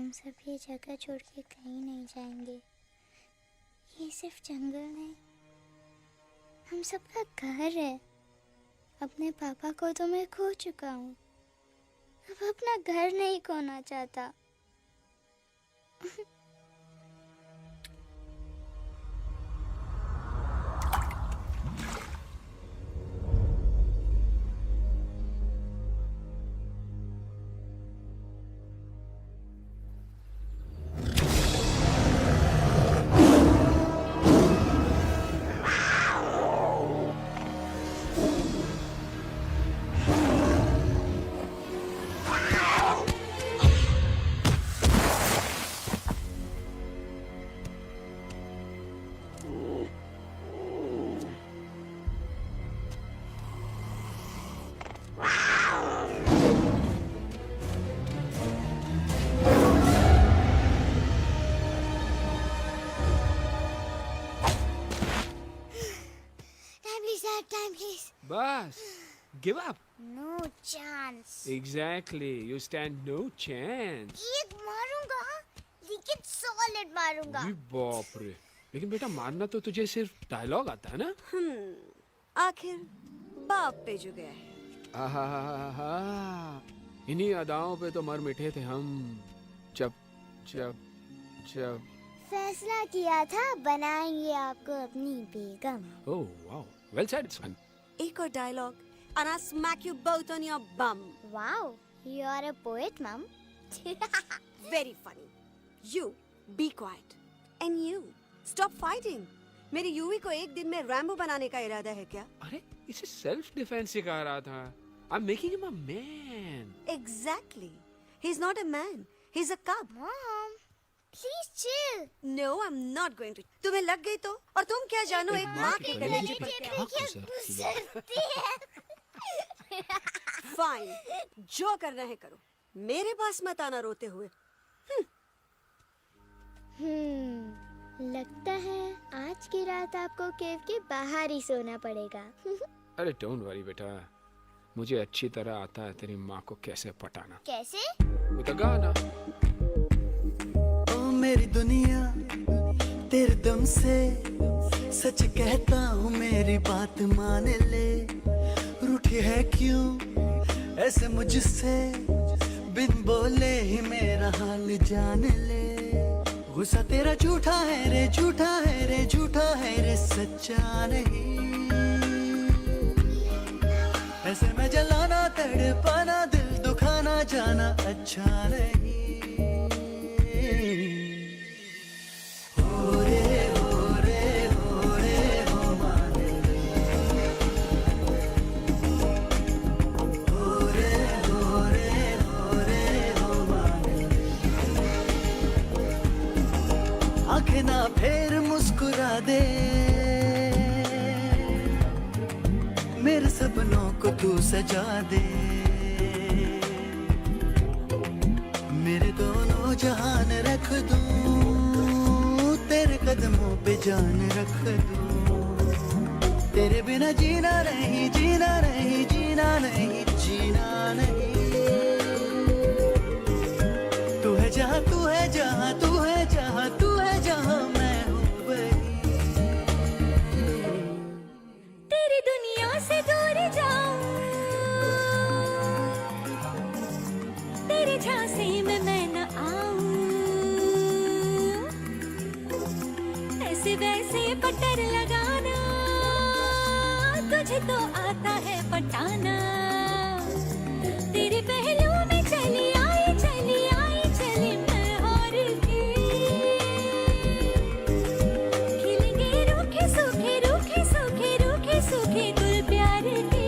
हम सब ये जगह छोड़ के कहीं नहीं जाएंगे। ये सिर्फ जंगल नहीं, हम सबका घर है। अपने पापा को तो मैं खो चुका हूँ, अब अपना घर नहीं खोना चाहता। Time, please. बस give up. No chance. Exactly. You stand no chance. एक मारूंगा, लेकिन solid मारूंगा। अरे बाप रे। लेकिन बेटा मारना तो तुझे सिर्फ डायलॉग आता है ना? आखिर बाप पे जो गया है। आहा, इन्हीं अदाओं पे तो मर मिटे थे हम जब जब जब फैसला किया था बनाएंगे आपको अपनी बेगम। Oh wow, well said, it's fun. एक और dialogue and I'll smack you both on your bum. Wow, you are a poet, mom. Very funny. You be quiet and you stop fighting. मेरी यूवी को एक दिन में Rambo बनाने का इरादा है क्या? अरे इसे सेल्फ डिफेंस सिखा रहा था। I'm making him a man. Exactly. He's not a man. He's a cub. Mom, please chill. No, I'm not going to. तुम्हें लग गई तो? और तुम क्या जानो एक माँ के कलेजे पर क्या? गुजरती है। Fine. जो करना है करो। मेरे पास मत आना रोते हुए। लगता है आज की रात आपको केव के बाहर ही सोना पड़ेगा। अरे डोंट वरी बेटा, मुझे अच्छी तरह आता है तेरी माँ को कैसे पटाना। कैसे? वो गाना। ओ मेरी दुनिया तेरे दम से सच कहता हूँ, मेरी बात मान ले। रूठी है क्यों ऐसे मुझसे, बिन बोले ही मेरा हाल जान ले। गुस्सा तेरा झूठा है रे, झूठा है रे, झूठा है रे, सच्चा नहीं। ऐसे में जलाना तड़पाना, दिल दुखाना जाना अच्छा नहीं। हो रे हो रे हो रे हो मान ले। हो रे हो रे हो रे हो मान ले। आंखें ना फेर मुस्कुरा दे, मेरे सपनों को तू सजा दे। मेरे दोनों जहान रख दूं, तेरे कदमों पे जान रख दूं। तेरे बिना जीना नहीं, जीना नहीं, जीना नहीं, जीना नहीं। तू है जहाँ, तू है जहाँ, तू है जहाँ, तू है जहाँ, मैं हूँ वही। तेरी दुनिया से दूर जाऊं, तेरे झांसे में मैं न आऊं। ऐसे वैसे पट्टर लगाना, तुझे तो आता है पटाना। तेरे पहलू में चली आई, चली आई, चली मैं हार के। खिलेंगे रूखे सूखे, रूखे सूखे, रूखे सूखे गुल प्यार के।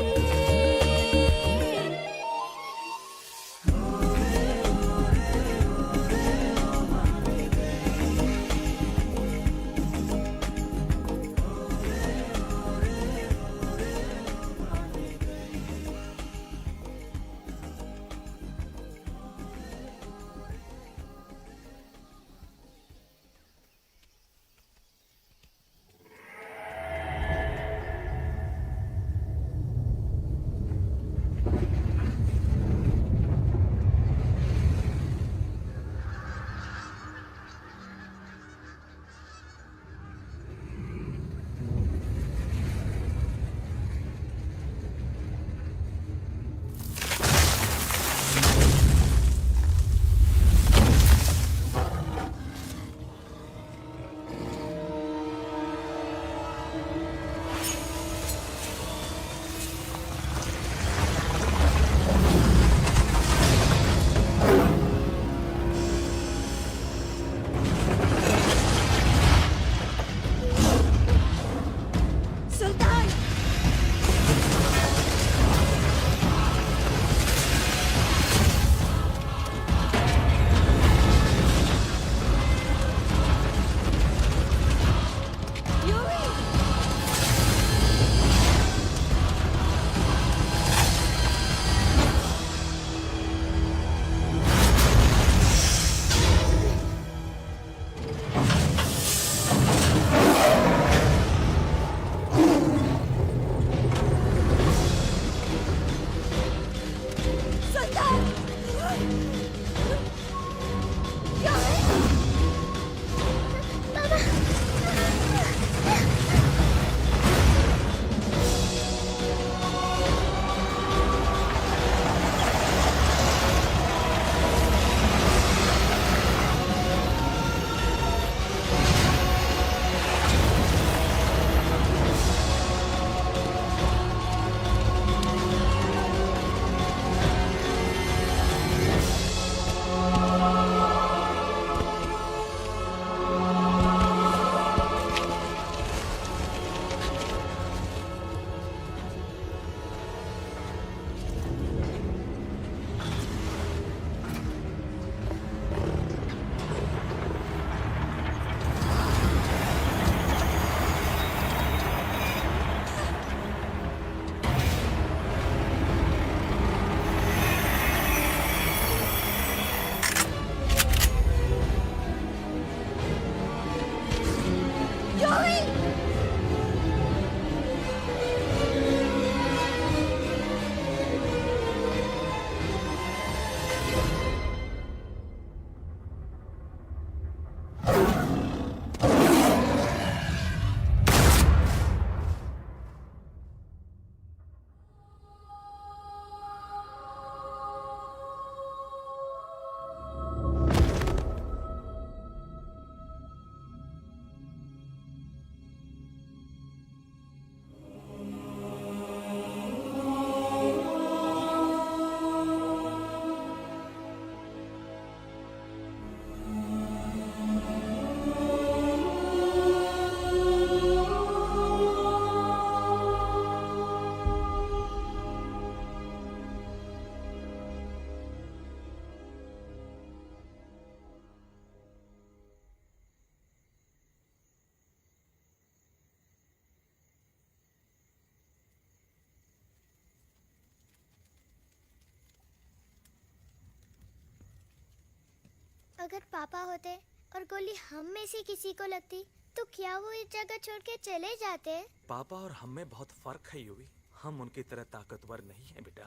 अगर पापा होते और गोली हम में से किसी को लगती तो क्या वो इस जगह छोड़ के चले जाते? पापा और हम में बहुत फर्क है यूवी। हम उनकी तरह ताकतवर नहीं है बेटा।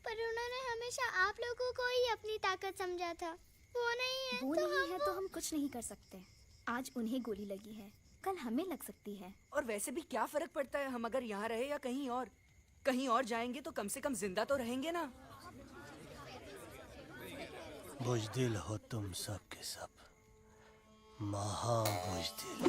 पर उन्होंने हमेशा आप लोगों को ही अपनी ताकत समझा था। वो नहीं है वो तो नहीं है तो हम कुछ नहीं कर सकते। आज उन्हें गोली लगी है, कल हमें लग सकती है। और वैसे भी क्या फर्क पड़ता है हम अगर यहाँ रहे या कहीं और जाएंगे तो कम से कम जिंदा तो रहेंगे ना। बुजदिल हो तुम सब के सब, महाबुजदिल।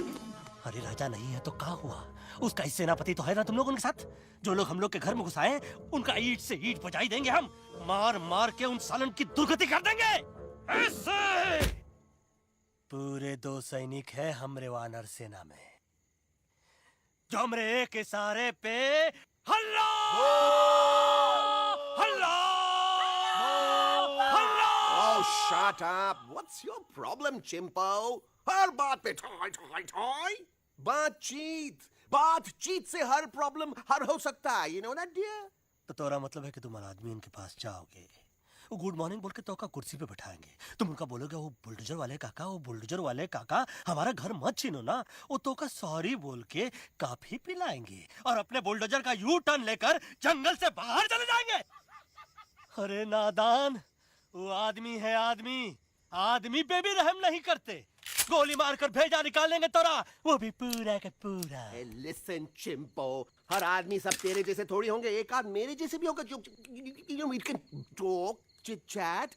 अरे राजा नहीं है तो क्या हुआ? उसका ही सेनापति तो है ना तुम लोग उनके साथ। जो लोग हम लोग के घर में घुसाए उनका ईंट से ईंट बजाई देंगे हम। मार मार के उन सालन की दुर्गति कर देंगे ऐसे। पूरे 2 सैनिक है हमरे वानर सेना में, जो हमरे एक इशारे पे हल्ला हल्ला हल्ला। Oh, shut up! What's your problem, Chimpo? हर बात पे ठोय ठोय ठोय। बातचीत से हर प्रॉब्लम हल हो सकता है, you know that, dear? तो तोरा मतलब है कि तुम आदमी इनके पास जाओगे, वो गुड मॉर्निंग बोल के तो का कुर्सी पे बैठाएंगे, तुम उनका बोलोगे वो बुलडोजर वाले काका हमारा घर मत छीनो ना, वो तो का सॉरी बोल के काफी पिलाएंगे और अपने बुलडोजर का यू टर्न लेकर जंगल से बाहर चले जाएंगे। अरे नादान, वो आदमी है आदमी पे भी रहम नहीं करते। गोली मारकर भेजा निकाल लेंगे तोरा, वो भी पूरा का पूरा। Hey, listen, Chimpo. हर आदमी सब तेरे जैसे थोड़ी होंगे, एक आध मेरे जैसे भी होगा। You can talk, chit chat,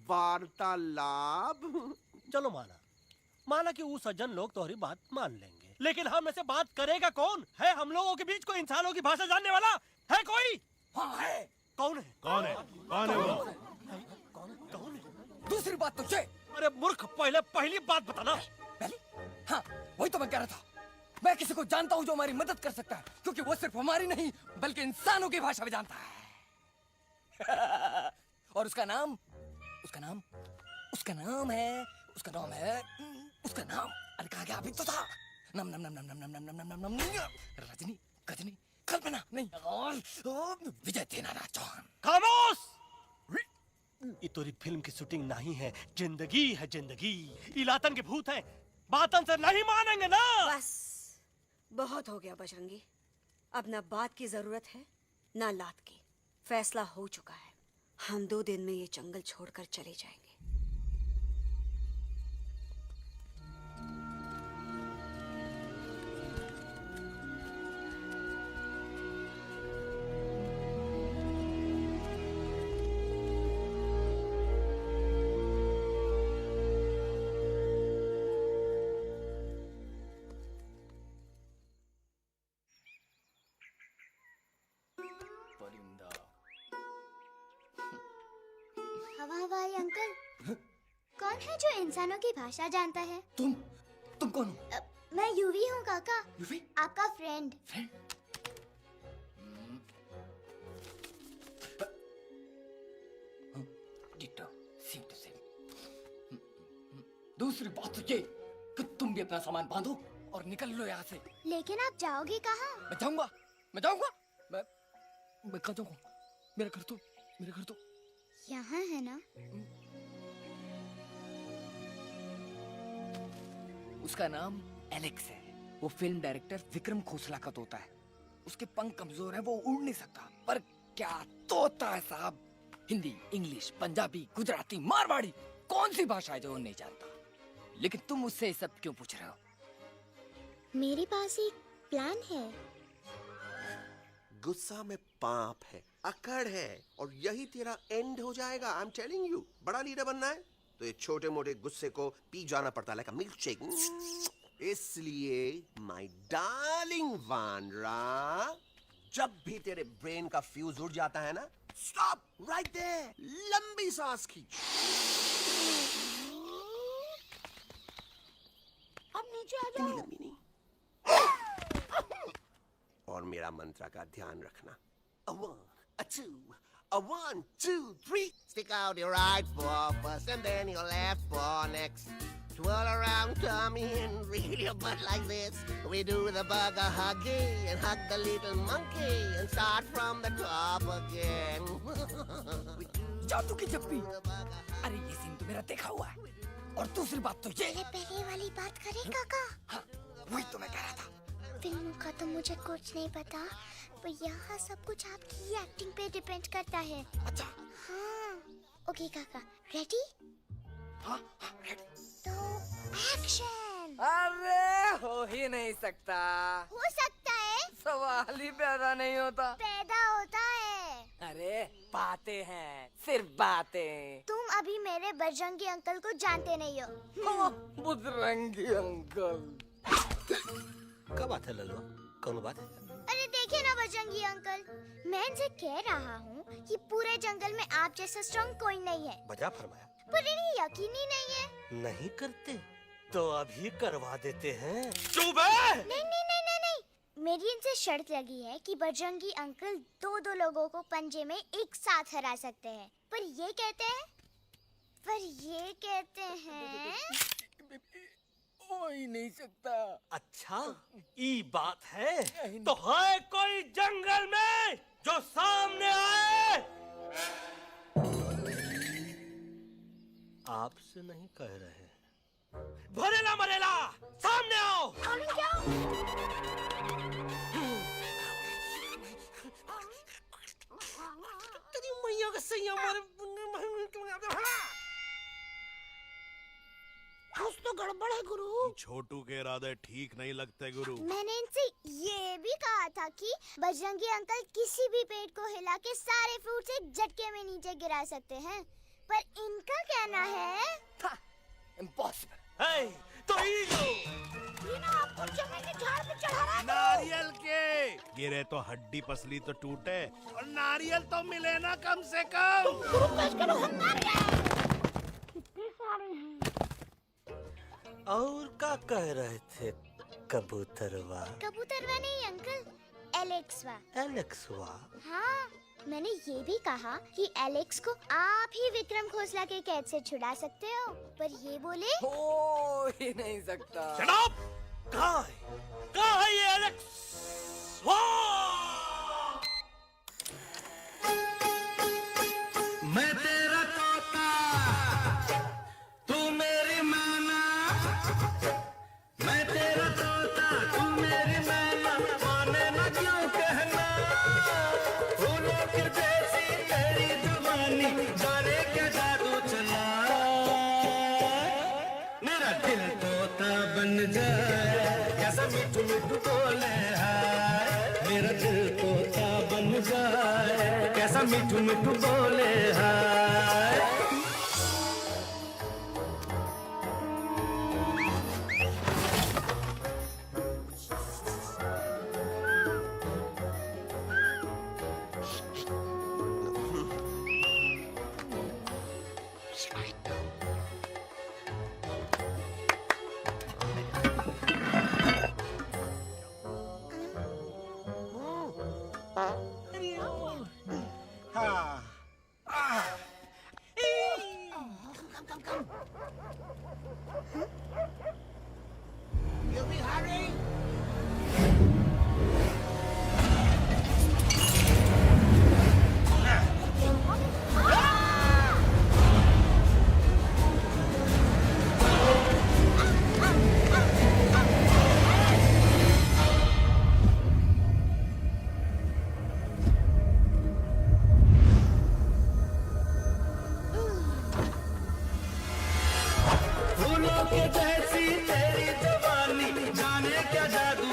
वार्तालाप। चलो माना कि वो सज्जन लोग तुम्हारी बात मान लेंगे, लेकिन हम ऐसे बात करेगा कौन? है हम लोगों के बीच कोई इंसानों की भाषा जानने वाला है कोई? हाँ है। कौन है वो? दूसरी बात तो ये। अरे मूर्ख, पहली बात बताना। पहले? हाँ, वही तो मैं कह रहा था। मैं किसी को जानता हूँ जो हमारी मदद कर सकता है, क्योंकि वो सिर्फ हमारी नहीं बल्कि इंसानों की भाषा भी जानता है। और उसका नाम है अरे कहा गया अभी तो था। नम रजनी गजनी कल्पना नहीं और विजय देनाराज चौहान। खामोश! ये तोरी फिल्म की शूटिंग नहीं है, जिंदगी है जिंदगी। इलातन के भूत हैं, बातन से नहीं मानेंगे ना। बस बहुत हो गया बजरंगी, अब ना बात की जरूरत है ना लात की। फैसला हो चुका है, हम 2 दिन में ये जंगल छोड़कर चले जाएंगे। हवाई अंकल, कौन है जो इंसानों की भाषा जानता है? तुम कौन हो? मैं यूवी हूँ काका, यूवी? आपका friend. Ditto, same to same. दूसरी बात तो ये कि तुम भी अपना सामान बांधो और निकल लो यहाँ से। लेकिन आप जाओगे कहाँ? मैं जाऊंगा मैं कहाँ जाऊंगा? मेरा घर तो यहाँ है ना? उसका नाम एलेक्स है। वो फिल्म डायरेक्टर विक्रम खोसला का तोता है। उसके पंख कमजोर है, वो उड़ नहीं सकता, पर क्या तोता है साहब। हिंदी, इंग्लिश, पंजाबी, गुजराती, मारवाड़ी, कौन सी भाषा है जो वो नहीं जानता? लेकिन तुम उससे ये सब क्यों पूछ रहे हो? मेरे पास एक प्लान है। गुस्सा में पाप है, अकड़ है, और यही तेरा एंड हो जाएगा। आई एम टेलिंग यू। बड़ा लीडर बनना है तो ये छोटे मोटे गुस्से को पी जाना पड़ता है, लाइक अ मिल्क शेक। इसलिए माय डार्लिंग वानरा, जब भी तेरे ब्रेन का फ्यूज उड़ जाता है ना, स्टॉप राइट देयर, लंबी सांस खींच। अब नीचे आ जाओ। लंबी नहीं। और मेरा मंत्र का ध्यान रखना। A 1, a 2, a 1, 2, 3. Stick out your right paw first and then your left paw next. Twirl around tummy and reel your butt like this. We do the bugger huggy and hug the little monkey and start from the top again. जादू की जप्पी। अरे ये scene तो मेरा देखा हुआ है। और दूसरी बात तो ये, पहले वाली बात करें काका? हाँ, वही तो मैं कह रहा था। फिल्मों का तो मुझे कुछ नहीं पता, पर यहाँ सब कुछ आपकी एक्टिंग पे डिपेंड करता है। अच्छा। हाँ। ओके काका, रेडी? हाँ, रेडी। तो एक्शन। अरे हो ही नहीं सकता। हो सकता है, सवाल ही पैदा नहीं होता। पैदा होता है। अरे बातें हैं, सिर्फ बातें। तुम अभी मेरे बजरंगी अंकल को जानते नहीं हो। बजरंगी अंकल। क्या बात है ललुआ? कौन बात है? अरे देखिए ना बजरंगी अंकल, मैं इनसे कह रहा हूँ कि पूरे जंगल में आप जैसा स्ट्रॉन्ग कोई नहीं है। बजा फरमाया। पर इन्हें यकीन ही नहीं है। नहीं करते तो अभी करवा देते हैं। नहीं नहीं नहीं नहीं नहीं, मेरी इनसे शर्त लगी है कि बजरंगी अंकल दो लोगों को पंजे में एक साथ हरा सकते हैं। पर ये कहते हैं हो ही नहीं सकता। अच्छा, ये बात है तो है कोई जंगल में जो सामने आए? आपसे नहीं कह रहे। भरेला मरेला सामने आओ। तेरी मैया का सही हमारे कुछ तो गड़बड़ है गुरु। छोटू के इरादे ठीक नहीं लगते गुरु। मैंने इनसे ये भी कहा था कि बजरंगी अंकल किसी भी पेड़ को हिला के सारे फ्रूट्स एक झटके में नीचे गिरा सकते हैं, पर इनका कहना है इम्पॉसिबल। तो ही लो। ये ना आपको चमेली के झाड़ पे चढ़ा रहा है। नारियल के गिरे तो हड्डी पसली तो टूटे और नारियल तो मिले ना कम से कम। गुरु पेश करो हम नारियल। कितने सारे हैं। और क्या कह रहे थे? कबूतरवा? कबूतरवा नहीं अंकल, एलेक्सवा। एलेक्सवा? हाँ, मैंने ये भी कहा कि एलेक्स को आप ही विक्रम खोसला के कैद से छुड़ा सकते हो, पर ये बोले हो ही नहीं सकता। Shut up! कहाँ है ये एलेक्स? मैं तेरा तोता, तू मेरी मैना। मैं तेरा तोता, तू मेरी मैना। माने ना क्यों कहना, फूलों के जैसी तेरी जुबानी, जाने क्या जादू चला। मेरा दिल तोता बन जाए, कैसा मिठू मिठू बोले हाय। मेरा दिल तोता बन जाए, कैसा मिठू मिठू बोले हाय। फूलों के जैसी तेरी जवानी, जाने क्या जादू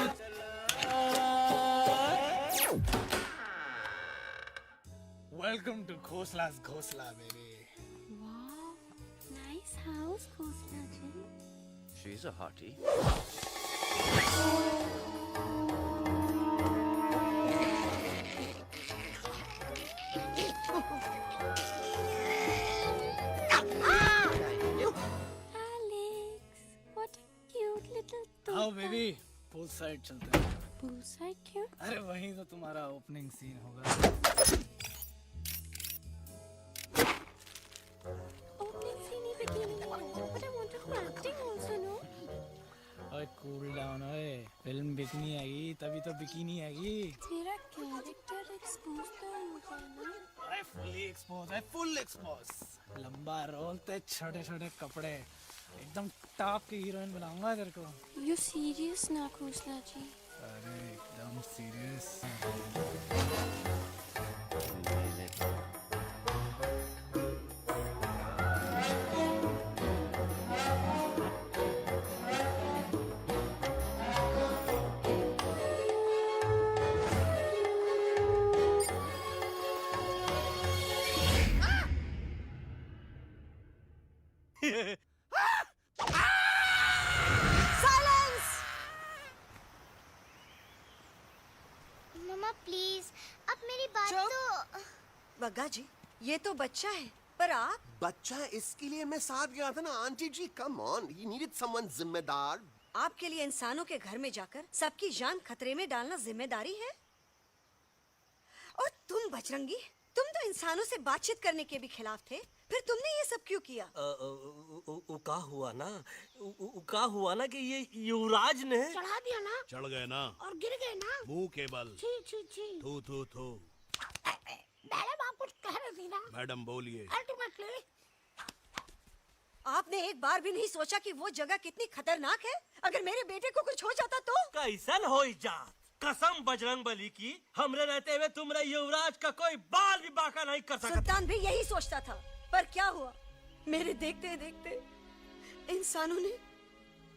वेलकम टू खोसला's घोसला baby. Wow, nice house, Khosla ji. She's a hottie. Alex, what a cute little आओ toad. बेबी, पूल साइड चलते हैं। Pool side क्यों? अरे वहीं तो तुम्हारा ओपनिंग सीन होगा। Opening scene ही bikini है, but I want to do acting also, no? ओए कूल डाउन ओए, फिल्म बिकनी आएगी तभी तो बिकिनी आएगी। तेरा कैरेक्टर एक्सपोज तो होगा ना? ओए फुली एक्सपोज है, फुल एक्सपोज। लंबा रोल ते छोटे छोटे कपड़े, एकदम टॉप की हीरोइन बनाऊंगा तेरे को। यू सीरियस ना खोसला जी? अरे एकदम सीरियस। मम्मा प्लीज, अब मेरी बात तो। बग्गा जी, ये तो बच्चा है, पर आप? बच्चा इसके लिए मैं साथ गया था ना aunty ji. Come on, he needed someone जिम्मेदार। आपके लिए इंसानों के घर में जाकर सबकी जान खतरे में डालना जिम्मेदारी है? और तुम बजरंगी, तुम तो इंसानों से बातचीत करने के भी खिलाफ थे, फिर तुमने ये सब क्यों किया? का हुआ ना कि ये युवराज ने चढ़ा दिया ना चढ़ गए ना और गिर गए ना। मुंह के बल। छी छी छी। थू थू थू। मैडम आप कुछ कह रही थी ना? मैडम बोलिए। अल्टीमेटली आपने एक बार भी नहीं सोचा कि वो जगह कितनी खतरनाक है? अगर मेरे बेटे को कुछ हो जाता तो? कैसन हो जा? कसम बजरंग बली की, हमरे रहते हुए तुमरे युवराज का कोई बाल भी बाका नहीं कर सकता। सुल्तान भी यही सोचता था, पर क्या हुआ? मेरे देखते देखते इंसानों ने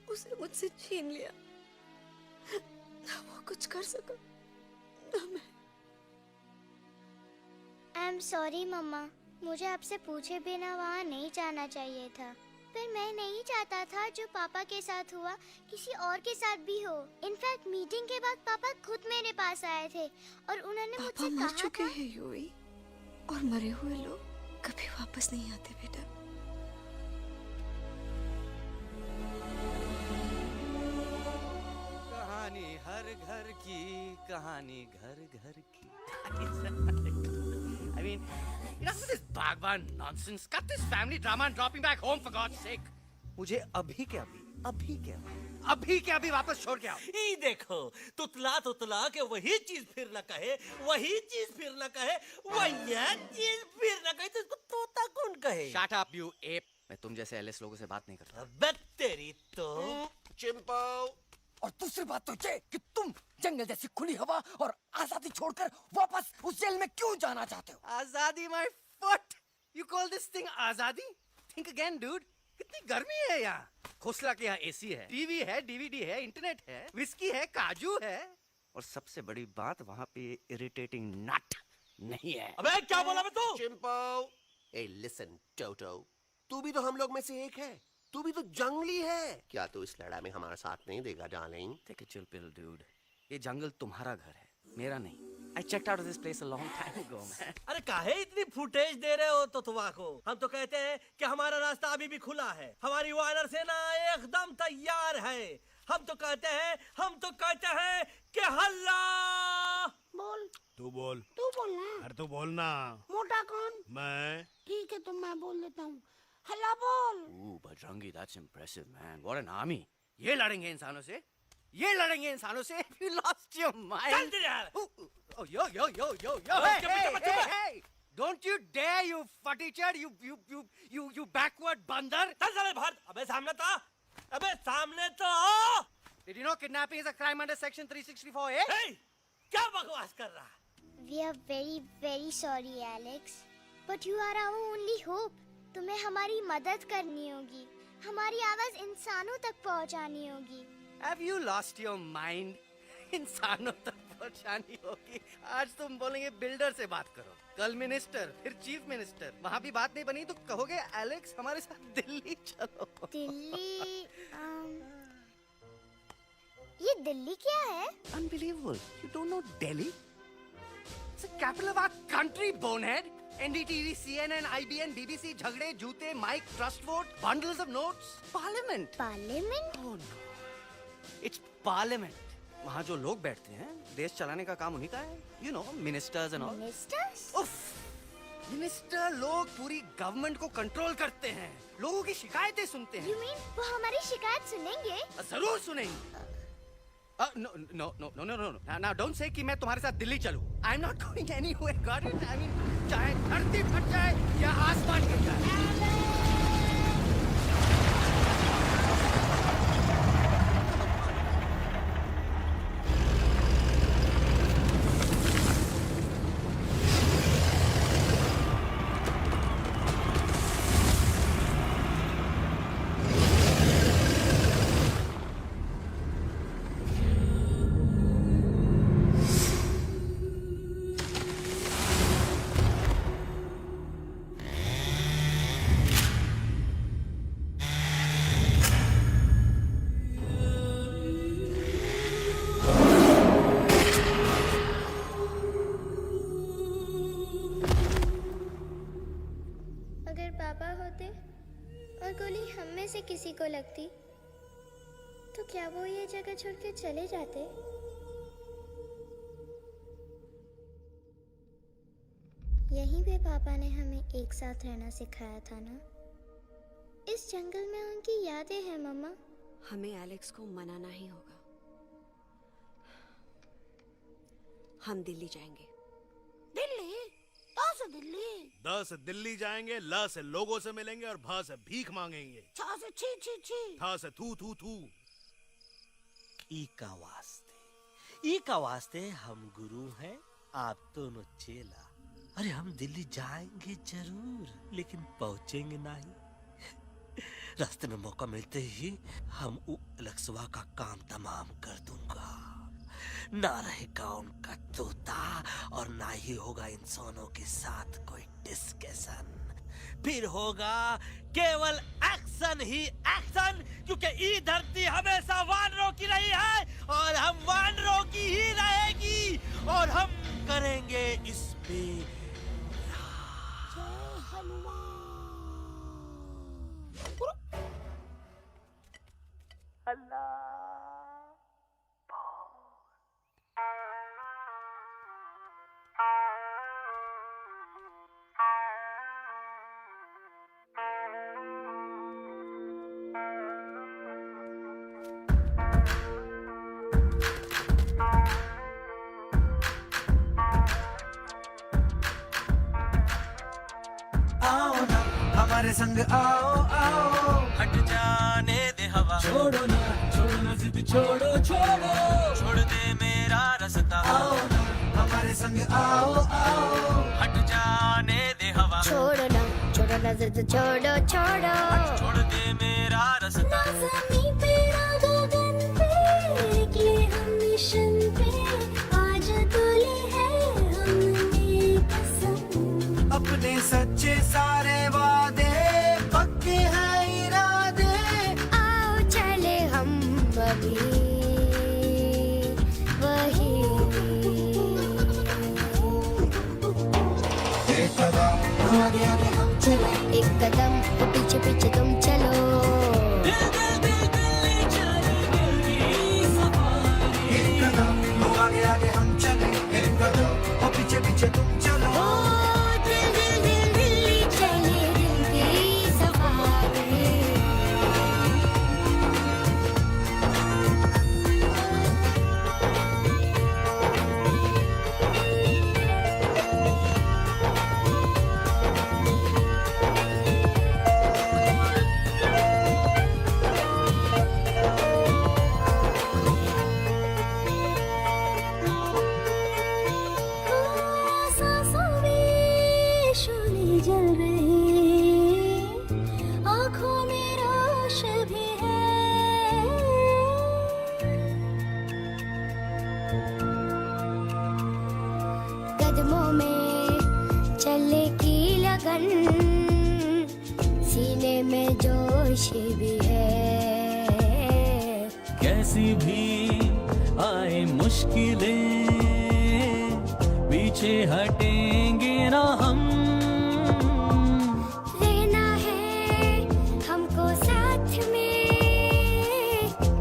उसे मुझसे छीन लिया। ना वो कुछ कर सका, ना मैं। आई एम सॉरी मम्मा, मुझे आपसे पूछे बिना वहाँ नहीं जाना चाहिए था। पर मैं नहीं चाहता था जो पापा के साथ हुआ किसी और के साथ भी हो। इनफैक्ट मीटिंग के बाद पापा खुद मेरे पास आए थे और उन्होंने मुझसे कहा मर चुके था। हैं यूई, और मरे हुए लोग कभी वापस नहीं आते बेटा। कहानी हर घर की, कहानी घर घर की। I mean, enough of this Bhagwan nonsense. Cut this family drama and drop me back home for God's sake. मुझे अभी के अभी वापस छोड़ के आओ। ये देखो, तुतला के वही चीज फिर न कहे, वही चीज फिर न कहे, वही चीज फिर न कहे, तो इसको तोता कौन कहे? Shut up, you ape. मैं तुम जैसे एलिस लोगों से बात नहीं करता। अबे तेरी तो। चिंपो। और दूसरी बात तो ये कि तुम जंगल जैसी खुली हवा और आजादी छोड़कर वापस उस जेल में क्यों जाना चाहते हो? आजादी my foot. You call this thing आजादी? Think again, dude. कितनी गर्मी है यहाँ। खोसला के यहाँ एसी है, टीवी है, डीवीडी है, इंटरनेट है, विस्की है, काजू है, और सबसे बड़ी बात वहाँ पे इरिटेटिंग नट नहीं है। अबे क्या बोला मैं तू? चिंपो। ए लिसन टोटो, तू भी तो हम लोग में से एक है। तू भी तो जंगली है। क्या तू इस लड़ाई में हमारा साथ नहीं देगा darling? Take a chill pill, dude. ये जंगल तुम्हारा घर है, मेरा नहीं। I checked out of this place a long time ago, man. अरे काहे इतनी फुटेज दे रहे हो तो तुवा को? हम तो कहते हैं कि हमारा रास्ता अभी भी खुला है, हमारी वानर सेना एकदम तैयार है। हम तो कहते हैं कि हल्ला। बोल। तू बोल। तू बोलना। अरे तू बोलना। मोटा कौन? मैं। ठीक है तो मैं बोल देता हूँ। हल्ला बोल। Ooh, Bajrangi, that's impressive, man. What an army. ये लड़ेंगे इंसानों से? ये लड़ेंगे इंसानों से? You lost your mind. चल दे यार। Oh, yo. Hey! Don't you dare, you fatichard, you backward बंदर! चल साले बाहर। अबे सामने तो आओ। Did you know kidnapping is a crime under section 364A? Hey! क्या बकवास कर रहा है? We are very very sorry, Alex. But you are our only hope. तुम्हें हमारी मदद करनी होगी, हमारी आवाज इंसानों तक पहुंचानी होगी। Have you lost your mind? इंसानों तक पहुंचानी होगी। आज तुम बोलेंगे बिल्डर से बात करो, कल मिनिस्टर, फिर चीफ मिनिस्टर। वहाँ भी बात नहीं बनी तो कहोगे एलेक्स हमारे साथ दिल्ली चलो। दिल्ली ये दिल्ली क्या है? Unbelievable. You don't know Delhi? It's the capital of our country, bonehead. NDTV, CNN, IBN, BBC, झगड़े, जूते, mike, trust vote, bundles of notes, parliament. Parliament? Oh no. It's parliament. वहाँ जो लोग बैठते हैं, देश चलाने का काम उन्हीं का है. You know, ministers and all. Ministers? उफ! मिनिस्टर लोग पूरी गवर्नमेंट को कंट्रोल करते हैं, लोगों की शिकायतें सुनते हैं. You mean वो हमारी शिकायत सुनेंगे? जरूर सुनेंगे. No no no no no no now don't say कि मैं तुम्हारे साथ दिल्ली चलूं. I am not going anywhere. Got it? I mean चाहे धरती फट जाए या आसमान गिर जाए. अगर पापा होते और गोली हम में से किसी को लगती तो क्या वो ये जगह छोड़ के चले जाते? यहीं पे पापा ने हमें एक साथ रहना सिखाया था ना. इस जंगल में उनकी यादें हैं मम्मा. हमें एलेक्स को मनाना ही होगा. हम दिल्ली जाएंगे. दिल्ली? कहाँ से दिल्ली? द से दिल्ली जाएंगे, ल से लोगों से मिलेंगे और भ से भीख मांगेंगे. छ से छी छी छी. थ से थू थू थू. ई का वास्ते हम गुरु हैं, आप दोनों चेला. अरे हम दिल्ली जाएंगे जरूर, लेकिन पहुंचेंगे नहीं. रास्ते में मौका मिलते ही हम लक्सवा का काम तमाम कर दूंगा. ना रहेगा उनका तोता और ना ही होगा इंसानों के साथ कोई डिस्कशन. फिर होगा केवल एक्शन ही एक्शन, क्योंकि ये धरती हमेशा वानरों की रही है और हम वानरों की ही रहेगी. और हम करेंगे इस पे जय हनुमान. आओ ना हमारे संग आओ आओ, हट जाने दे हवा. छोड़ो ना जिद छोड़ो छोड़ो, छोड़ दे मेरा रास्ता. आओ ना हमारे संग आओ आओ, हट जाने दे हवा. छोड़ो ना जिद छोड़ो छोड़ो. छोड़ दे मेरा रास्ता. ज़मीं पे ना गगन पे निकले हम मिशन पे. आज तोले है हमने कसम. अपने सच्चे सारे वादे पक्के हैं इरादे. आओ चले हम अभी वही. एक कदम आगे आगे हम चले, एक कदम पीछे पीछे तुम चलो. एक कदम आगे आगे हम चले, एक कदम और पीछे पीछे तुम चलो. ओ दिल दिल दिल दिल्ली चले, दिल की सवारी. सांसों में शोले जल रहे, आँखों में रोश भी है. कदमों में चले की लगन, सीने में जोश भी है. कैसी भी आए मुश्किलें, पीछे हटेंगे ना हम. रहना है हमको साथ में,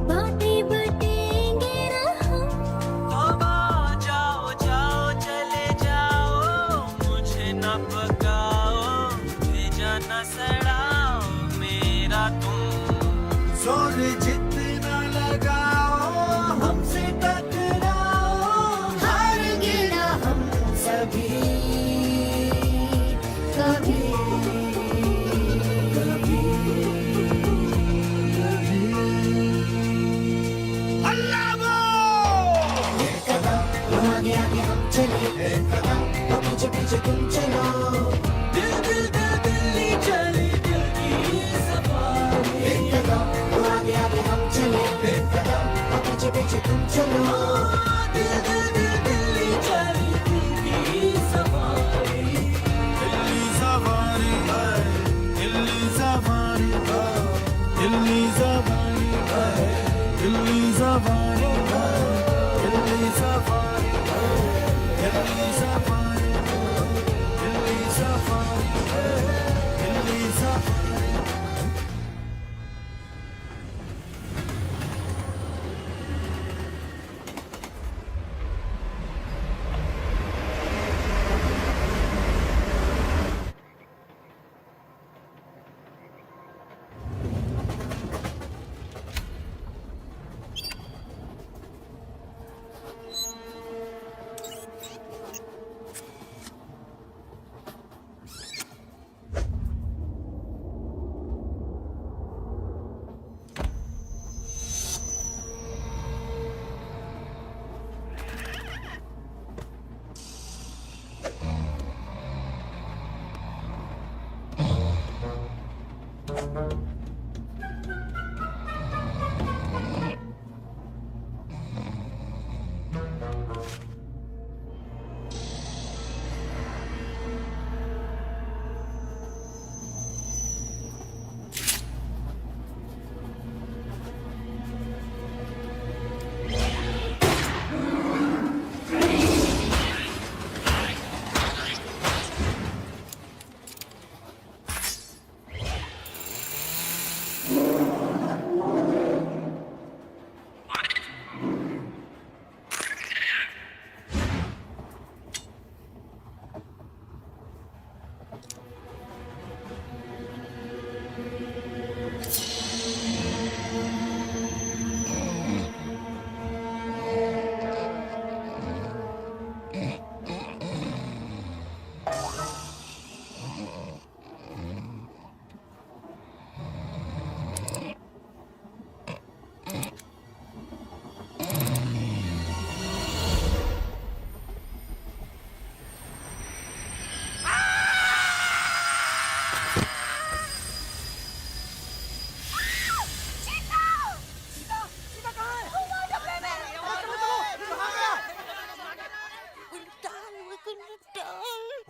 बातें बटेंगे ना हम. अब जाओ जाओ चले जाओ, मुझे न पकाओ, भेजा न सड़ाओ मेरा तुम. जोर जितना लगाओ हमसे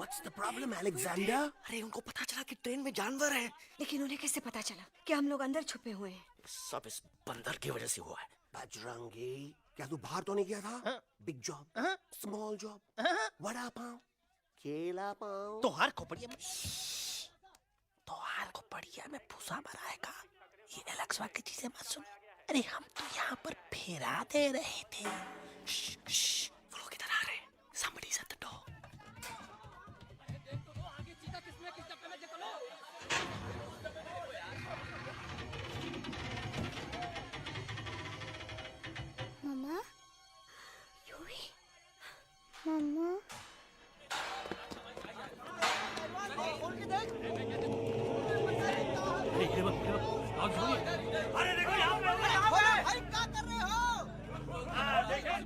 What's the problem, Alexander? अरे उनको पता चला कि ट्रेन में जानवर है, लेकिन उन्हें कैसे पता चला कि हम लोग अंदर छुपे हुए हैं? सब इस बंदर की वजह से हुआ है। बजरंगी, क्या तू बाहर तो नहीं गया था? Big job, small job, vada pav, केला पाव। तोहार खोपड़िया में भूसा भराएगा। ये एलेक्सा की चीजें मत सुन। अरे हम तो यहाँ पर फेरा दे रहे थे। वो लोग इधर आ रहे हैं। Somebody's at the door. मम्मा, मम्मा, अरे देखो यहाँ पे भाई क्या कर रहे हो?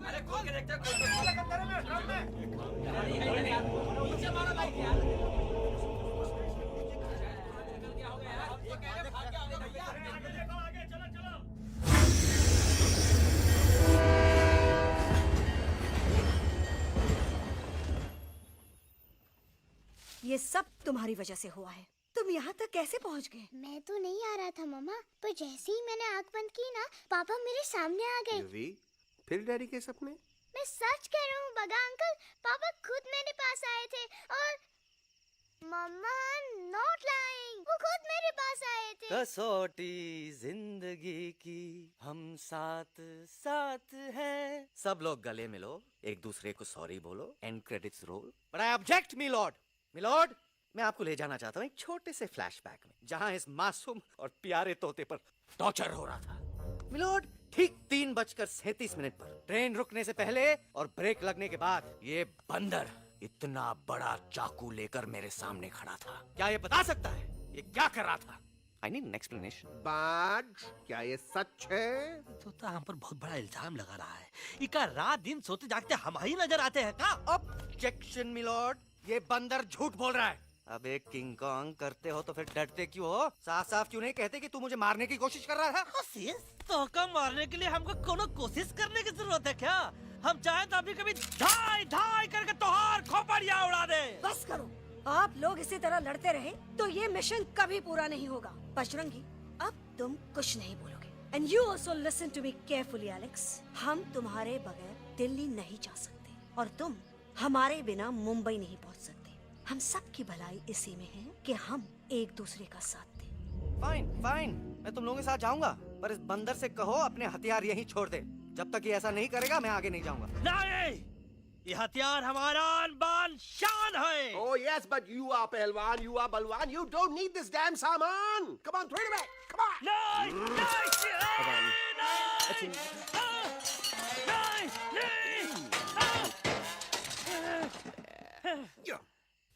अरे खोल के देखते ये सब तुम्हारी वजह से हुआ है। तुम यहाँ तक कैसे पहुँच गए? मैं तो नहीं आ रहा था मम्मा, पर जैसे ही मैंने आँख बंद की ना, पापा मेरे सामने आ गए। युवी, फिर डैडी के सपने? मैं सच कह रहा हूँ बगा अंकल, पापा खुद मेरे पास आए थे और मम्मा नॉट लाइंग, वो खुद मेरे पास आए थे। कसौटी जिंदगी की हम साथ साथ हैं। सब लोग गले मिलो, एक दूसरे को सॉरी बोलो, and credits roll. But I object milord. Milord, मैं आपको ले जाना चाहता हूँ एक छोटे से फ्लैशबैक में, जहाँ इस मासूम और प्यारे तोते पर टॉर्चर हो रहा था। मिलॉर्ड, ठीक 3:37 पर ट्रेन रुकने से पहले और ब्रेक लगने के बाद ये बंदर इतना बड़ा चाकू लेकर मेरे सामने खड़ा था। क्या ये बता सकता है ये क्या कर रहा था? I need an explanation. बाज, क्या ये सच है? तोता हम पर बहुत बड़ा इल्जाम लगा रहा है। इका रात दिन सोते जागते हम ही नजर आते हैं का? ऑब्जेक्शन मिलॉर्ड, ये बंदर झूठ बोल रहा है। अब एक किंग कॉन्ग करते हो तो फिर डरते क्यों हो? साफ साफ क्यों नहीं कहते कि तू मुझे मारने की कोशिश कर रहा था? तो का मारने के लिए हमको कोनो कोशिश करने की जरूरत है क्या? हम चाहे तो अभी कभी धाई धाई करके तोहार खोपड़िया उड़ा दे। बस करो, आप लोग इसी तरह लड़ते रहे तो ये मिशन कभी पूरा नहीं होगा। बजरंगी, अब तुम कुछ नहीं बोलोगे। And you also listen to me carefully Alex. हम तुम्हारे बगैर दिल्ली नहीं जा सकते और तुम हमारे बिना मुंबई नहीं पहुंच सकते। हम सब की भलाई इसी में है कि हम एक दूसरे का साथ दें। फाइन फाइन, मैं तुम लोगों के साथ जाऊंगा, पर इस बंदर से कहो अपने हथियार यहीं छोड़ दे। जब तक ये ऐसा नहीं करेगा मैं आगे नहीं जाऊंगा। नहीं, ये हथियार हमारा आन-बान शान है। Oh yes, but you are पहलवान, you are बलवान, you don't need this damn सामान. Come on, throw it away. Come on.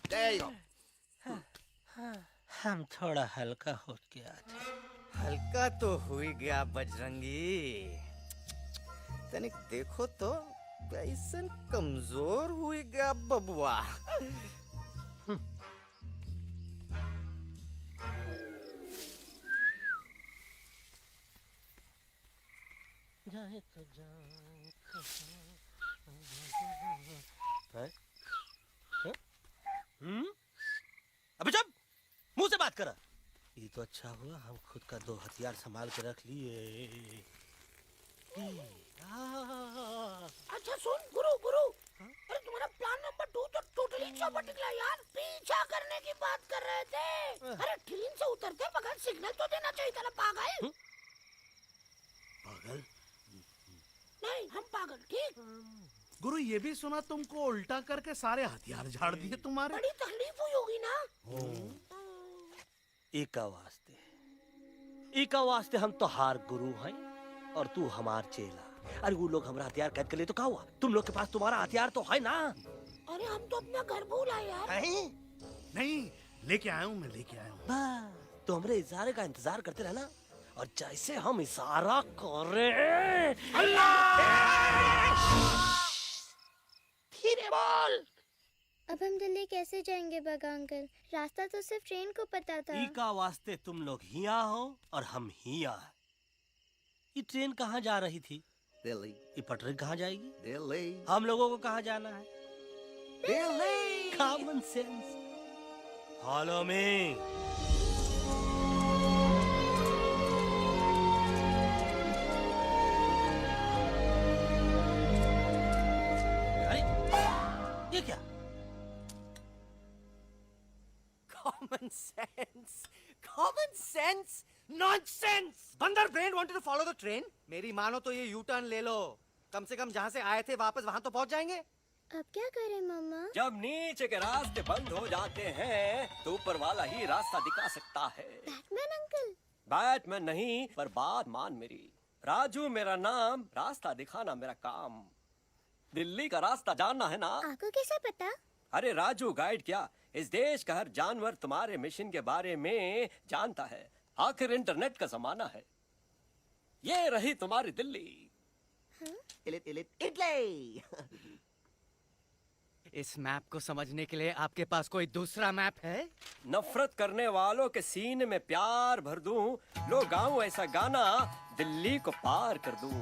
There you go. हम थोड़ा हल्का हो गया था। हल्का तो हो ही गया बजरंगी। तनिक देखो तो कैसन कमजोर हुई गया बबुआ। जाए तो जाए हैं? हैं? अबे चुप, मुंह से बात कर। ये तो अच्छा हुआ हम खुद का 2 हथियार संभाल के रख लिए। अच्छा सुन गुरु गुरु, अरे तुम्हारा प्लान नंबर 2 तो टोटली चौपट निकला यार। पीछा करने की बात कर रहे थे। अरे ट्रेन से उतरते बगैर सिग्नल तो देना चाहिए था ना पागल। पागल? नहीं हम पागल, ठीक। गुरु ये भी सुना तुमको उल्टा करके सारे हथियार झाड़ दिए तुम्हारे। बड़ी तकलीफ हुई होगी ना। एका वास्ते हम तो हार गुरु हैं और तू हमार चेला। अरे वो लोग हमारा हथियार कैद कर ले तो क्या हुआ? तुम लोग के पास तुम्हारा हथियार तो है ना। अरे हम तो अपना घर भूल आए यार। नहीं लेके आया हूँ, मैं लेके आया हूँ। तो हमारे इशारे का इंतजार करते रहना और जैसे हम इशारा करें धीरे बोल। अब हम दिल्ली कैसे जाएंगे बगा अंकल? रास्ता तो सिर्फ ट्रेन को पता था। एका वास्ते तुम लोग हिया हो और हम हिया। ये ट्रेन कहाँ जा रही थी? दिल्ली। ये पटरी कहाँ जाएगी? दिल्ली। हम लोगों को कहाँ जाना है? Delhi. Common sense. Follow me. ये क्या? Common sense, common sense, nonsense. बंदर brain wanted to follow the train. मेरी मानो तो ये यू टर्न ले लो। कम से कम जहाँ से आए थे वापस वहाँ तो पहुँच जाएंगे। अब क्या करें मम्मा? जब नीचे के रास्ते बंद हो जाते हैं तो ऊपर वाला ही रास्ता दिखा सकता है। Batman uncle. बैटमैन नहीं, पर बात मान मेरी। राजू मेरा नाम, रास्ता दिखाना मेरा काम। दिल्ली का रास्ता जानना है ना? आपको कैसे पता? अरे राजू गाइड क्या, इस देश का हर जानवर तुम्हारे मिशन के बारे में जानता है। आखिर इंटरनेट का जमाना है। ये रही तुम्हारी दिल्ली। इटली। इस मैप को समझने के लिए आपके पास कोई दूसरा मैप है? नफरत करने वालों के सीने में प्यार भर दूं, लो गाऊं ऐसा गाना, दिल्ली को पार कर दूं।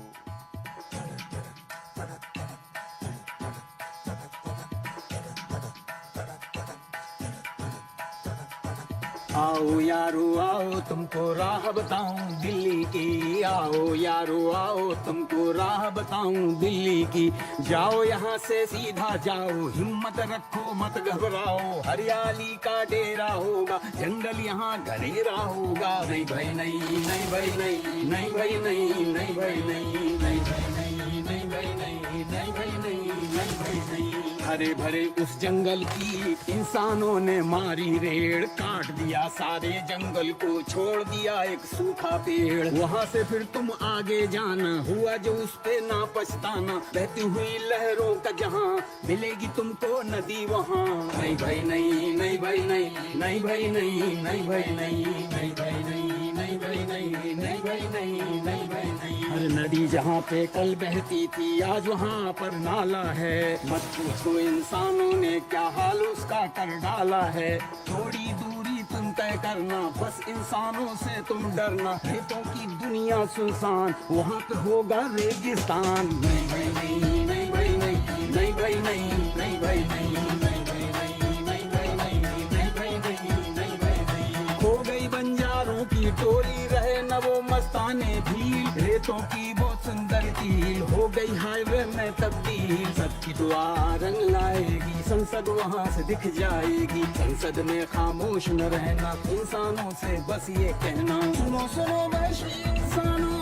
आओ यारो आओ तुमको राह बताऊं दिल्ली की। आओ यारो आओ तुमको राह बताऊं दिल्ली की। जाओ यहाँ से सीधा जाओ, हिम्मत रखो मत घबराओ। हरियाली का डेरा होगा, जंगल यहाँ घनेरा होगा। नहीं भाई नहीं, नहीं भाई नहीं, नहीं भाई नहीं, नहीं भाई नहीं, नहीं भाई नहीं, नहीं भाई नहीं, नहीं भाई नहीं, नहीं भाई नहीं। हरे भरे उस जंगल की इंसानों ने मारी रेड़, काट दिया सारे जंगल को, छोड़ दिया एक सूखा पेड़। वहाँ से फिर तुम आगे जाना, हुआ जो उस पे ना पछताना। बहती हुई लहरों का जहाँ, मिलेगी तुमको नदी वहाँ। नहीं भाई नहीं, नहीं भाई नहीं, नहीं भाई नहीं, नहीं भाई नहीं, नहीं भाई नहीं, नहीं भाई नहीं, नहीं भाई नहीं, नहीं भाई नहीं। हर नदी जहाँ पे कल बहती थी, आज वहाँ पर नाला है। मत पूछो इंसानों ने क्या हाल उसका कर डाला है। थोड़ी दूरी तुम तय करना, बस इंसानों से तुम डरना। खेतों की दुनिया सुनसान, वहाँ पे होगा रेगिस्तान। नहीं भाई नहीं, नहीं भाई नहीं, नहीं भाई नहीं, नहीं भाई नहीं, नहीं भाई नहीं, नहीं भाई नहीं, नहीं भाई नहीं, नहीं भाई नहीं। खो गई बंजारों की टोली, रहे न वो मस्ताने भील। रेतों की बहुत सुंदर झील हो गई हाईवे में तब्दील। सबकी दुआ रंग लाएगी, संसद वहाँ से दिख जाएगी। संसद में खामोश न रहना, इंसानों से बस ये कहना। सुनो सुनो वैशी इंसानों,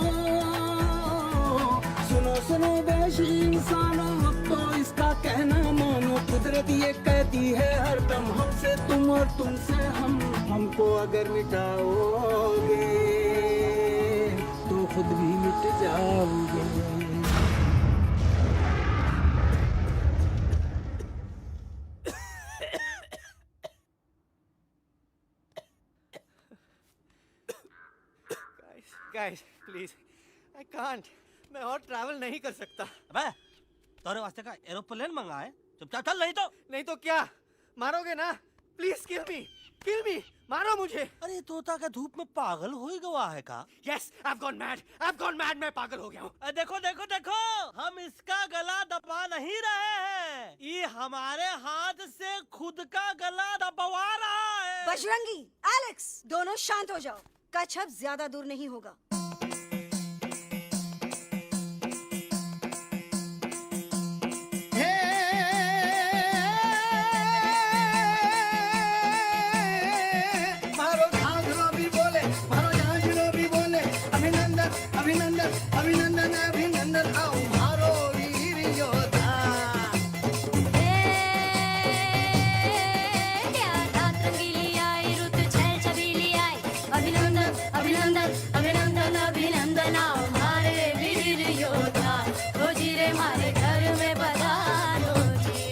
सुनो सुनो वैशी इंसानों, अब तो इसका कहना मानो। कुदरत ये कहती है हरदम, हमसे तुम और तुमसे हम। हमको अगर मिटाओगे तो खुद भी मिट जाओगे। Guys, please, I can't. मैं और ट्रैवल नहीं कर सकता। अबे तोरे वास्ते का एरोप्लेन मंगा है, चुपचाप चल। नहीं तो नहीं तो क्या, मारोगे ना? प्लीज किल मी। किल मी, मारो मुझे। अरे तोता का धूप में पागल हो ही गवा है का? यस, I've gone mad, मैं पागल हो गया हूँ। देखो देखो देखो, हम इसका गला दबा नहीं रहे हैं, ये हमारे हाथ से खुद का गला दबवा रहा है। बजरंगी, एलेक्स, दोनों शांत हो जाओ। कच्छप ज्यादा दूर नहीं होगा। अभिनंदन अभिनंदन आओ मारो वीर योद्धा। रात रंगीली आई, रुत छल छबीली आई, अभिनंदन अभिनंदन अभिनंदन अभिनंदन आओ मारे वीर योद्धा। ओ जी रे मारे घर में पधारो जी।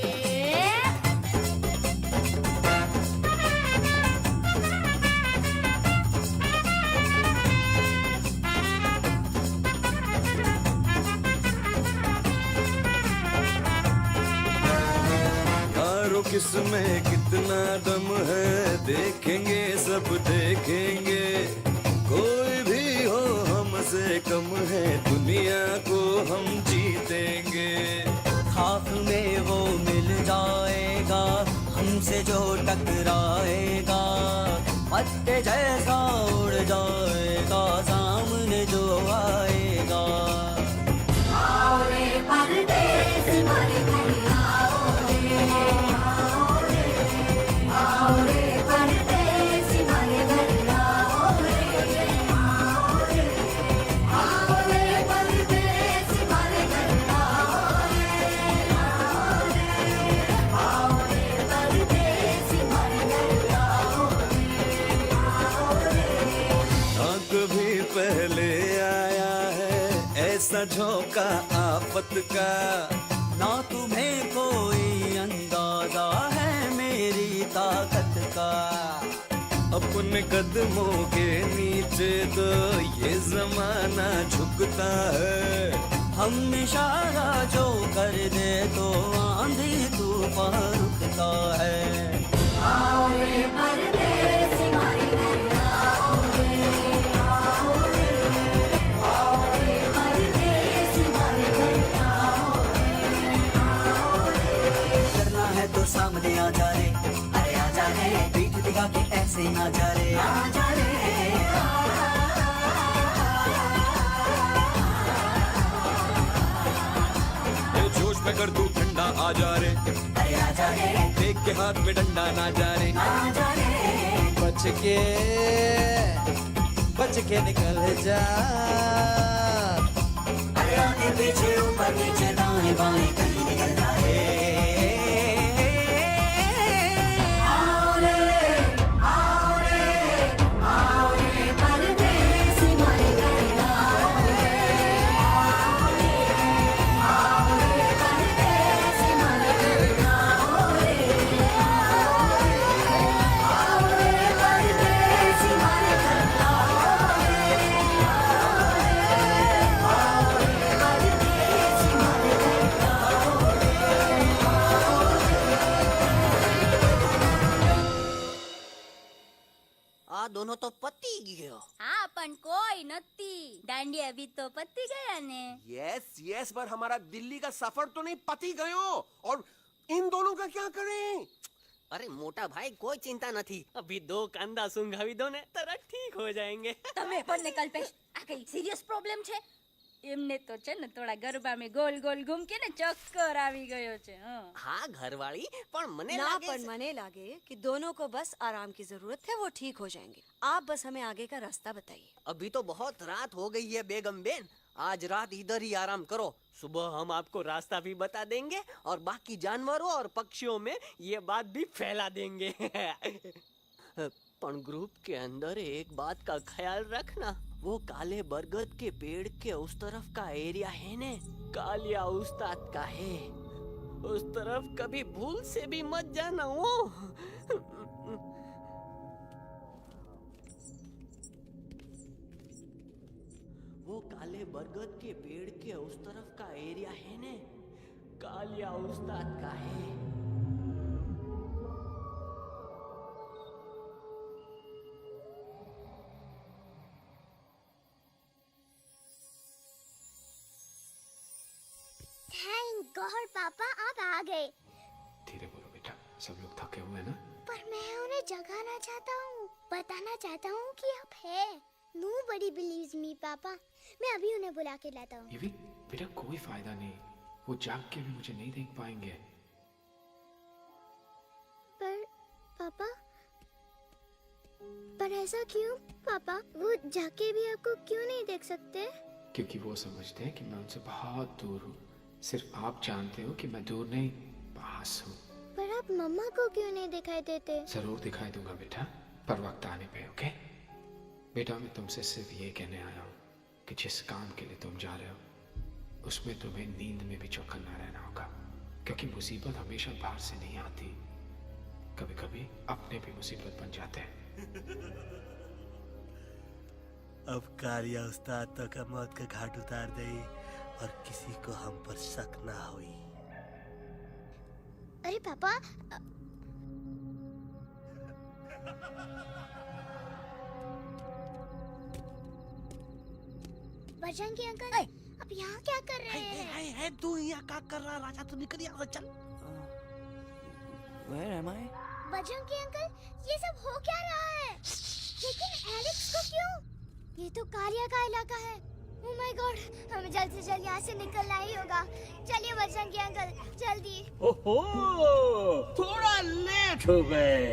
किसमें कितना दम है देखेंगे, सब देखेंगे। कोई भी हो हमसे कम है, दुनिया को हम जीतेंगे। खाक में वो मिल जाएगा हमसे जो टकराएगा, पत्ते जैसा उड़ जाएगा सामने जो आएगा। आओ रे परदेस मारे घर आओ रे, आओ रे परदेस मारे घर आओ रे, आओ रे परदेस मारे घर आओ रे, आओ रे परदेस मारे घर आओ रे। ना कभी पहले आया है ऐसा झोंका आफत का, ना तुम्हें कोई अंदाजा है मेरी ताकत का। अपने कदमों के नीचे तो ये जमाना झुकता है। हम इशारा जो कर दे तो आंधी तूफान रुकता है। आओ रे परदेस मारे घर आओ रे, आओ रे, आओ रे परदेस मारे घर आओ रे, आओ रे। करना है तो सामने आ जा रे, अरे आ जा रे, पीठ दिखा के ऐसे ना जा रे, आ जा रे। ये जोश में कर तू ठंडा आ जा रे, अरे आ जा रे, देख के हाथ में डंडा ना जा रे। आ जा रे, बच के निकल जा। अरे आगे पीछे ऊपर नीचे दाएं बाएं कहीं निकल जा रे। आओ रे, आओ रे, आओ रे परदेस मारे घर आओ रे, आओ रे परदेस मारे घर आओ रे, आओ रे परदेस मारे घर आओ रे, आओ रे परदेस मारे घर आओ रे। आ दोनों तो पति गयो। हाँ पण कोई नती, दांडिया भी तो पति गया ने। यस यस, पर हमारा दिल्ली का सफर तो नहीं पति गयो, और इन दोनों का क्या करें? अरे मोटा भाई कोई चिंता नहीं, अभी 2 कंधा सुंघावी दो ने तरह ठीक हो जाएंगे। તમે પણ ને કલ્પેશ આ કઈ સિરિયસ પ્રોબ્લેમ છે? એમને તો છે ને થોડા ગરબામાં ગોલ ગોલ ઘૂમકે ને ચક્કર આવી ગયો છે। हाँ घरवाली, पर मने ना लागे पर मने लागे कि दोनों को बस आराम की जरूरत है, वो ठीक हो जाएंगे। आप बस हमें आगे का रास्ता बताइए। अभी तो बहुत रात हो गई है बेगम बेन, आज रात इधर ही आराम करो, सुबह हम आपको रास्ता भी बता देंगे और बाकी जानवरों और पक्षियों में ये बात भी फैला देंगे। पर ग्रुप के अंदर एक बात का ख्याल रखना, वो काले बरगद के पेड़ के उस तरफ का एरिया है ने, कालिया उस्ताद का है, उस तरफ कभी भूल से भी मत जाना। वो काले बरगद के पेड़ के उस तरफ का एरिया है ने, कालिया उस्ताद का है। गॉड पापा आप आ गए। धीरे बोलो बेटा, सब लोग थके हुए हैं ना। पर मैं उन्हें जगाना चाहता हूँ, बताना चाहता हूँ कि आप है। Nobody believes me पापा। मैं अभी उन्हें बुला के लाता हूँ। ये भी बेटा कोई फायदा नहीं, वो जाग के भी मुझे नहीं देख पाएंगे। पर ऐसा क्यों पापा? वो जाके भी आपको क्यों नहीं देख सकते? क्योंकि वो समझते हैं कि मैं उनसे बहुत दूर हूँ। सिर्फ आप जानते हो कि मैं दूर नहीं, पास हूँ। पर आप मम्मा को क्यों नहीं दिखाई देते? जरूर दिखाई दूंगा बेटा, पर वक्त आने पे। ओके बेटा, मैं तुमसे सिर्फ ये कहने आया हूँ कि जिस काम के लिए तुम जा रहे हो उसमें तुम्हें नींद में भी चौकन्ना रहना होगा, क्योंकि मुसीबत हमेशा बाहर से नहीं आती, कभी कभी अपने भी मुसीबत बन जाते हैं। अब कालिया उस्ताद तो का मौत का घाट उतार दे और किसी को हम पर शक ना हुई। अरे पापा बजरंगी अंकल अब यहाँ क्या कर रहे हैं? तू यहाँ क्या कर रहा राजा? तू निकल यहाँ से, चल। Where am I? Bajrangi uncle ये सब हो क्या रहा है? लेकिन एलेक्स को क्यों? ये तो कालिया का इलाका है। ओह माय गॉड, हमें जल्द से जल्द यहाँ से निकलना ही होगा। चलिए बजरंगी अंकल जल्दी। ओहो, थोड़ा लेट हो गए,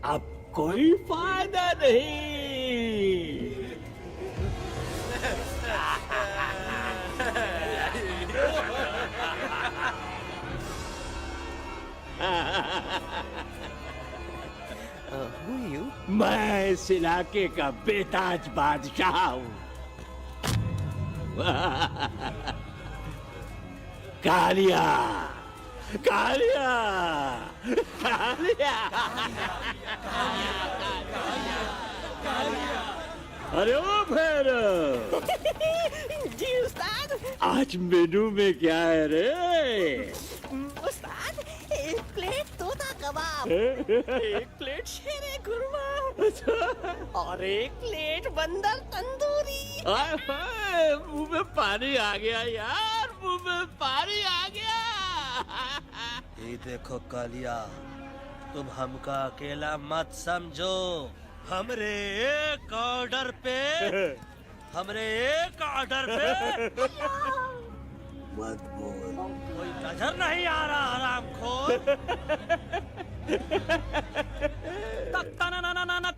अब कोई फायदा नहीं। Who are you? मैं इस इलाके का बेताज बादशाह हूँ। कालिया, कालिया, कालिया, अरे ओ फिर जी उस्ताद। आज मेनू में क्या है रे? उस्ताद एक प्लेट तोता कबाब, एक प्लेट शेरे खुरमा और एक प्लेट बंदर तंदूरी। हाय हाय, मुंह में पानी आ गया यार, मुंह में पानी आ गया। ये देखो कालिया, तुम हमका अकेला मत समझो। हमरे एक ऑर्डर पे मत बोल। कोई नजर नहीं आ रहा हरामखोर।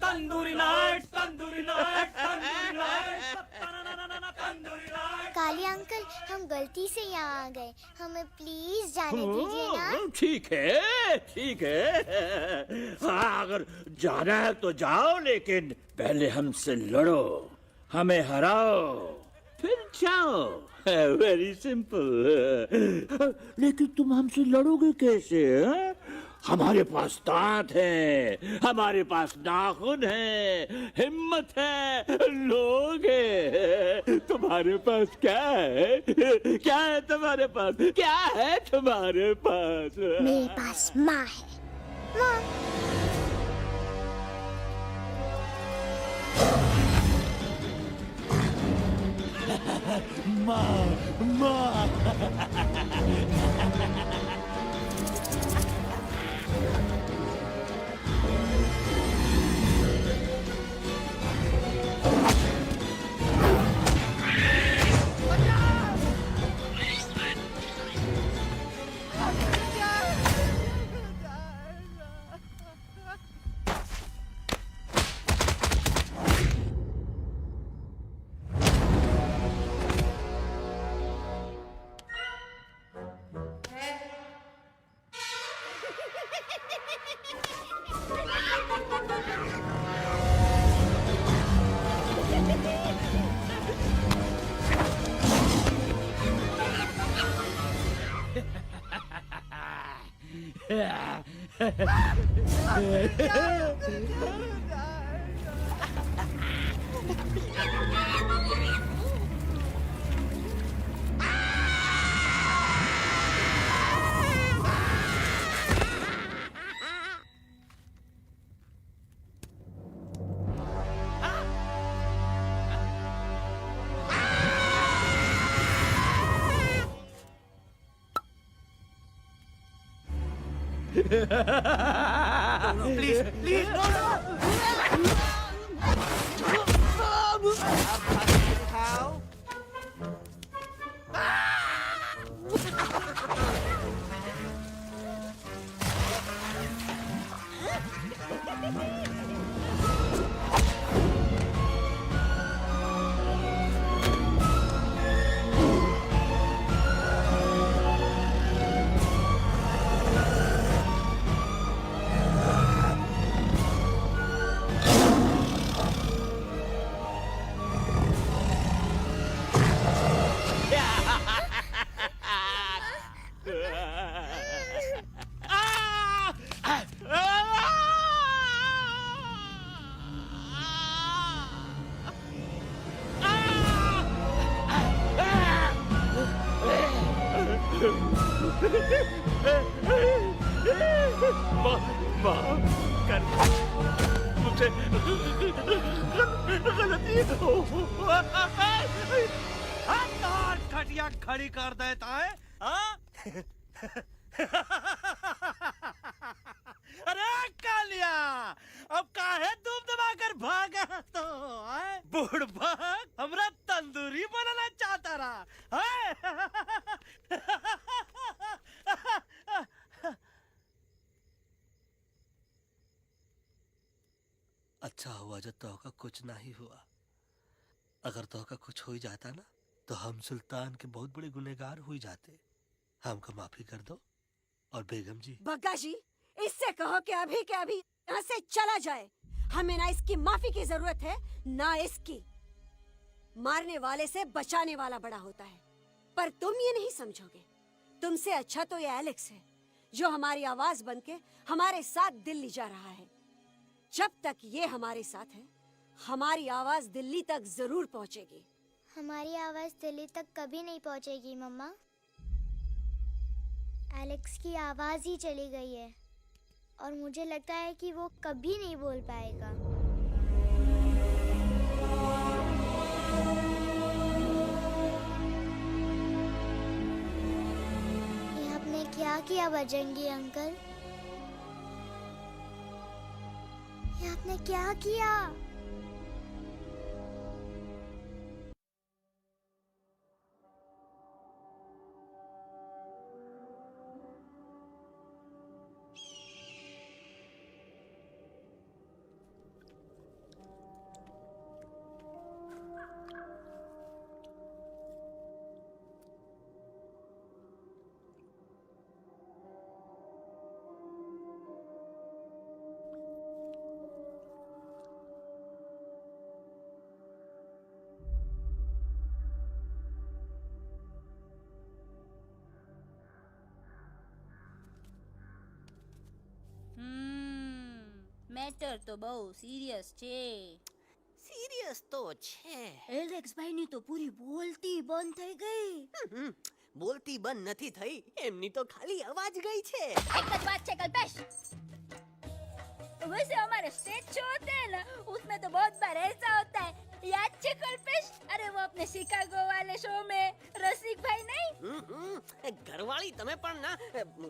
Tandoori night, tandoori night, tandoori night, Kaliya uncle हम गलती से यहाँ आ गए, हमें प्लीज जाने दीजिए ना। ठीक है, ठीक है। हाँ, अगर जाना है तो जाओ, लेकिन पहले हमसे लड़ो, हमें हराओ, फिर जाओ। Very simple. लेकिन तुम हमसे लड़ोगे कैसे? हैं? हमारे पास दांत है, हमारे पास नाखून है, हिम्मत है, लोग है। तुम्हारे पास क्या है? क्या है तुम्हारे पास? क्या है तुम्हारे पास? मेरे पास माँ है। माँ माँ प्लीज प्लीज नो नो दिखाओ। मुझे गलती हो खटिया खड़ी कर देता है हाँ? अरे कालिया अब काहे तुम दबाकर भागा तो बुढ़बा हमरा तंदूरी बनाना चाहता रहा अच्छा हुआ जो तो का कुछ नहीं हुआ। अगर तो का कुछ हो ही जाता ना तो हम सुल्तान के बहुत बड़े गुनहगार हो जाते। हमको माफी कर दो। और बेगम जी बग्गा जी इससे कहो कि अभी के अभी यहाँ से चला जाए। हमें ना इसकी माफी की जरूरत है ना इसकी। मारने वाले से बचाने वाला बड़ा होता है, पर तुम ये नहीं समझोगे। तुमसे अच्छा तो ये एलेक्स है जो हमारी आवाज बनके हमारे साथ दिल्ली जा रहा है। जब तक ये हमारे साथ है हमारी आवाज दिल्ली तक जरूर पहुंचेगी। हमारी आवाज दिल्ली तक कभी नहीं पहुंचेगी मम्मा। एलेक्स की आवाज ही चली गई है और मुझे लगता है कि वो कभी नहीं बोल पाएगा। ये आपने क्या किया बजरंगी अंकल? ये आपने क्या किया? મેટર તો બહુ સિરિયસ છે. सीरियस तो छे. એલેક્સ ભાઈ ની તો પૂરી બોલતી બંધ થઈ ગઈ. बोलती बंद नहीं थई, एमनी तो खाली आवाज गई छे. एक જ बात છે कल्पेश. वैसे हमारे स्टेज शो होते हैं ना उसमें तो बहुत बार ऐसा होता है. याद है कल्पेश? अरे वो अपने शिकागो वाले शो में रसिक भाई नहीं? घरवाली तमे पण ना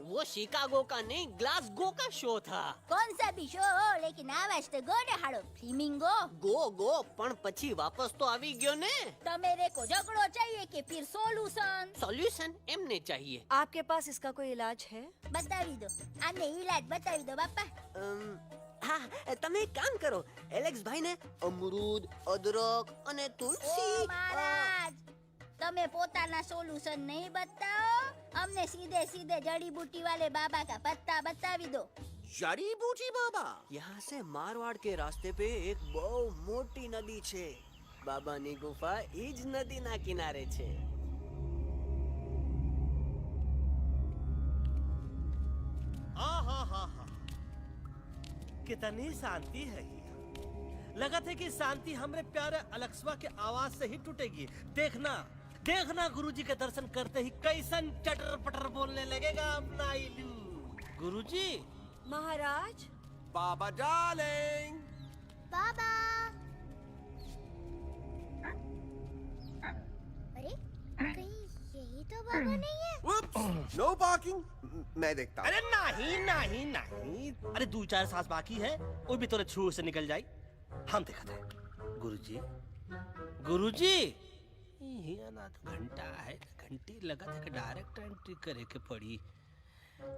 वो शिकागो का नहीं ग्लासगो का शो था. कौन सा भी शो हो लेकिन आवाज तो गो ने हाड़ो. फ्लेमिंगो गो पण પછી વાપસ તો આવી ગયો ને. तो मेरे को झगड़ो चाहिए कि फिर सोल्यूशन? सॉल्यूशन एमने चाहिए. आपके पास इसका कोई इलाज है? बतावी दो. आने इलाज बतावी दो बापा. હા તમે એક કામ કરો, એલેક્સ ભાઈ ને અમરૂદ, અદરક અને તુલસી. ओ महाराज તમે પોતાના સોલ્યુશન નહીં बताओ, हमने सीधे सीधे जड़ी बूटी वाले बाबा का पत्ता बतावी दो. जड़ी बूटी बाबा? यहाँ से मारवाड़ के रास्ते पे एक बहु मोटी नदी छे. बाबानी गुफा इज नदी ना किनारे छे. कितनी शांति है ये। लगा था कि शांति हमरे प्यारे अलेक्सवा के आवाज से ही टूटेगी. देखना देखना गुरुजी के दर्शन करते ही कैसन चटर पटर बोलने लगेगा अपना इलू. गुरुजी. महाराज. बाबा डार्लिंग. बाबा. अरे कहीं यही तो बाबा नहीं है? Whoops! No barking. मैं देखता हूँ। अरे नहीं नहीं नहीं, अरे 2-4 सांस बाकी है, वो भी तोरे छू से निकल जाई। हम देखा थे गुरुजी, गुरुजी ये ना तो घंटा है, घंटी लगा था कि डायरेक्ट एंट्री करे के पड़ी।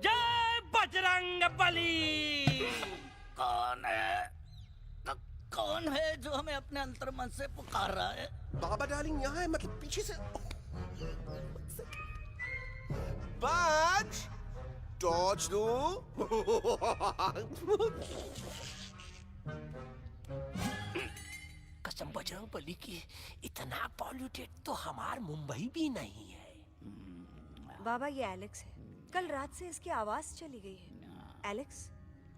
जय बजरंग बली। कौन है? कौन है जो हमें अपने अंतर्मन से पुकार रहा है? बाबा डार्लिंग यहाँ है, मतलब पीछे से। बाज टॉर्च दो। कसम बजरंग बली की, इतना पॉल्यूटेड तो हमार मुंबई भी नहीं है। बाबा ये एलेक्स है, कल रात से इसकी आवाज चली गई है। एलेक्स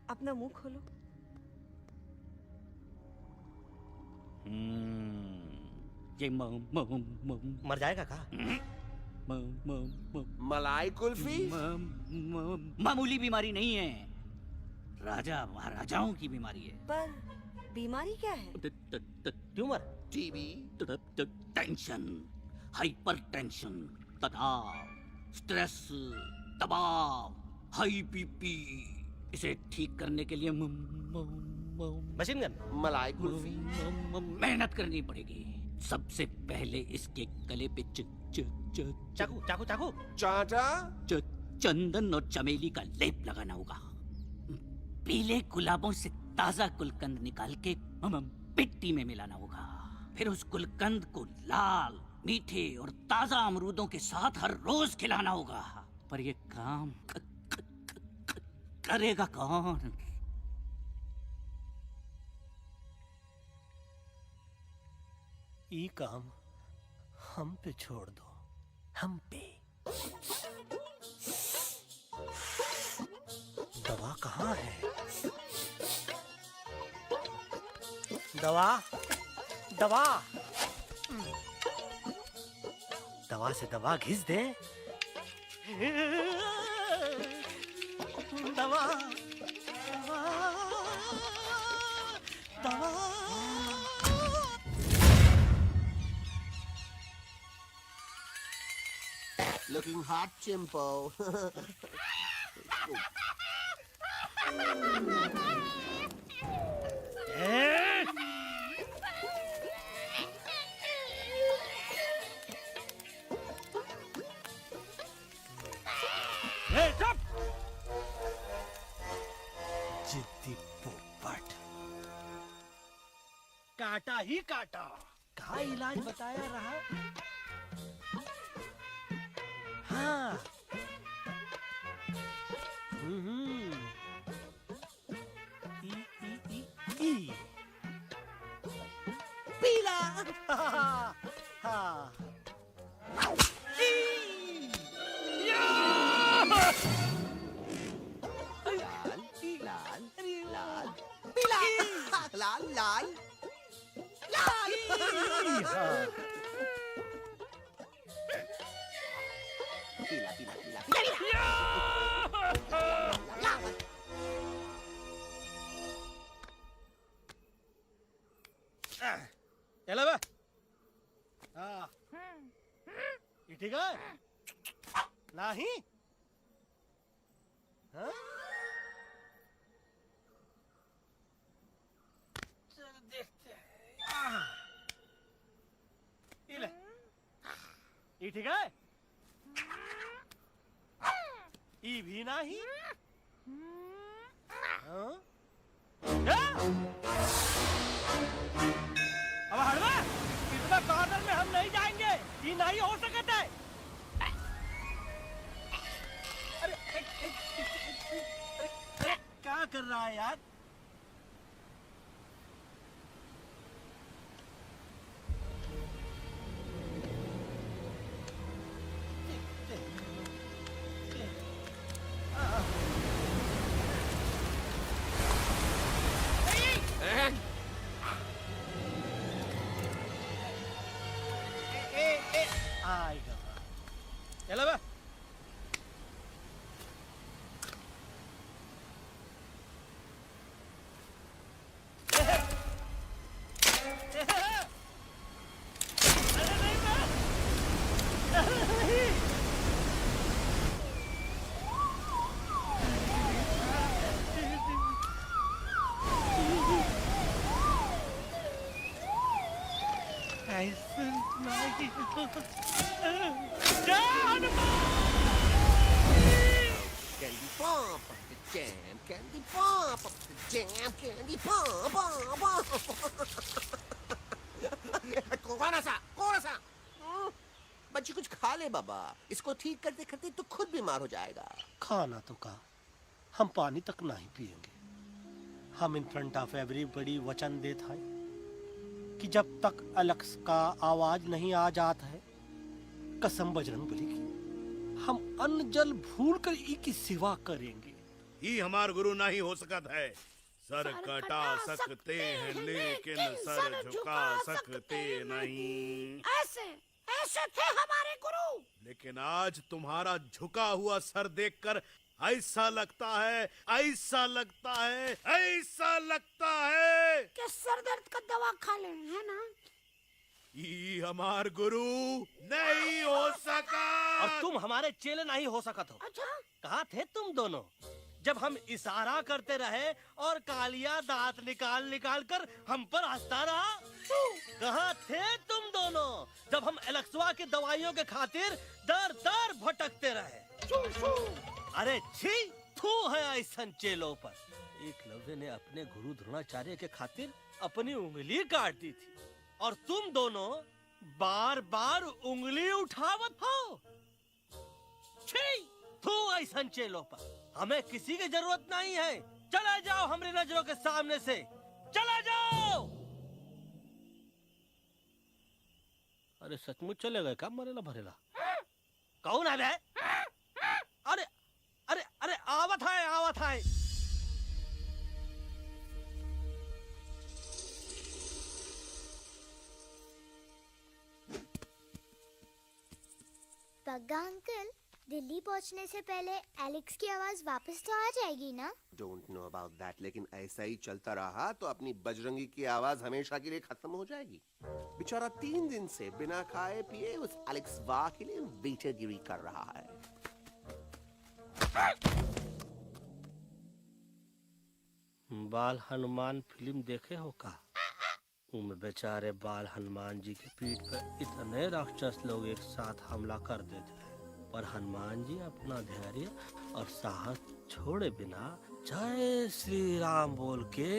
अपना मुंह खोलो। ये मर जाएगा का? मलाई कुल्फी मामूली बीमारी नहीं है, राजा महाराजाओं की बीमारी है। पर बीमारी क्या है? Tumour, TB, tension, hyper tension, तनाव, स्ट्रेस, दबाव, हाई बीपी। इसे ठीक करने के लिए मशीन गन, मलाई कुल्फी। मेहनत करनी पड़ेगी। सबसे पहले इसके गले पे चाकू चाकू चाकू चाटा, चंदन और चमेली का लेप लगाना होगा। पीले गुलाबों से ताजा गुलकंद निकाल के मिट्टी में मिलाना होगा। फिर उस गुलकंद को लाल, मीठे और ताजा अमरूदों के साथ हर रोज खिलाना होगा। पर ये काम करेगा कौन? ये काम हम पे छोड़ दो, हम पे। दवा कहाँ है? दवा, दवा, दवा से दवा घिस दे। दवा, दवा, दवा। Looking hot, Chimpo. जिद्दी पोपट, काटा ही काटा। का इलाज बताया रहा? हाँ, ई पीला। हाँ, लाल लाल पीला पीला पीला चलो बे। हाँ, ये ठीक है? नहीं? हाँ? चलो देखते हैं। ये ले, ये ठीक है? ये भी नहीं? हाँ? अब हड़वा, इतना कॉर्नर में हम नहीं जाएंगे, ये नहीं हो सकता है। अरे क्या कर रहा है यार? आएगा। चलो बे। लाइसेंस नहीं। Candy pop up the jam, candy pop up the jam, candy pop up. कौन सा? बच्ची कुछ खा ले बाबा, इसको ठीक करते करते तो खुद बीमार हो जाएगा। खाना तो कहा, हम पानी तक नहीं पिएंगे। हम इन फ्रंट ऑफ एवरीबॉडी वचन देते हैं कि जब तक एलेक्स का आवाज नहीं आ जाता है, कसम बजरंगबली की, हम अन्न जल भूल कर ई की सेवा करेंगे। ये हमार गुरु नहीं हो सकता है। सर कटा सकते हैं लेकिन सर झुका सकते नहीं। ऐसे थे हमारे गुरु। लेकिन आज तुम्हारा झुका हुआ सर देखकर ऐसा लगता है कि सर दर्द का दवा खा ले, है ना? ये हमार गुरु नहीं हो सका। और तुम हमारे चेले नहीं हो सकत हो। अच्छा, कहाँ थे तुम दोनों जब हम इशारा करते रहे और कालिया दांत निकाल कर हम पर हंसता रहा? कहाँ थे तुम दोनों जब हम एलेक्सवा की दवाइयों के खातिर दर दर भटकते रहे? अरे छी, थू है ऐसन चेलों पर। एकलव्य ने अपने गुरु द्रोणाचार्य के खातिर अपनी उंगली काट दी थी और तुम दोनों बार बार उंगली उठावत हो। छी, थू ऐसन चेलों पर। हमें किसी की जरूरत नहीं है। चले जाओ हमारी नजरों के सामने से, चले जाओ। अरे सचमुच चले गए क्या? मरेला भरेला कौन है बे? अरे अरे अरे आवत है। पग्गा अंकल, दिल्ली पहुंचने से पहले एलेक्स की आवाज वापस तो आ जाएगी ना? Don't know about that, लेकिन ऐसा ही चलता रहा तो अपनी बजरंगी की आवाज हमेशा के लिए खत्म हो जाएगी। बेचारा 3 दिन से बिना खाए पिए उस एलेक्स वाह के लिए बेटेगिरी कर रहा है। बाल हनुमान फिल्म देखे हो का? उनमें बेचारे बाल हनुमान जी की पीठ पर इतने राक्षस लोग एक साथ हमला कर देते हैं, पर हनुमान जी अपना धैर्य और साहस छोड़े बिना जय श्री राम बोल के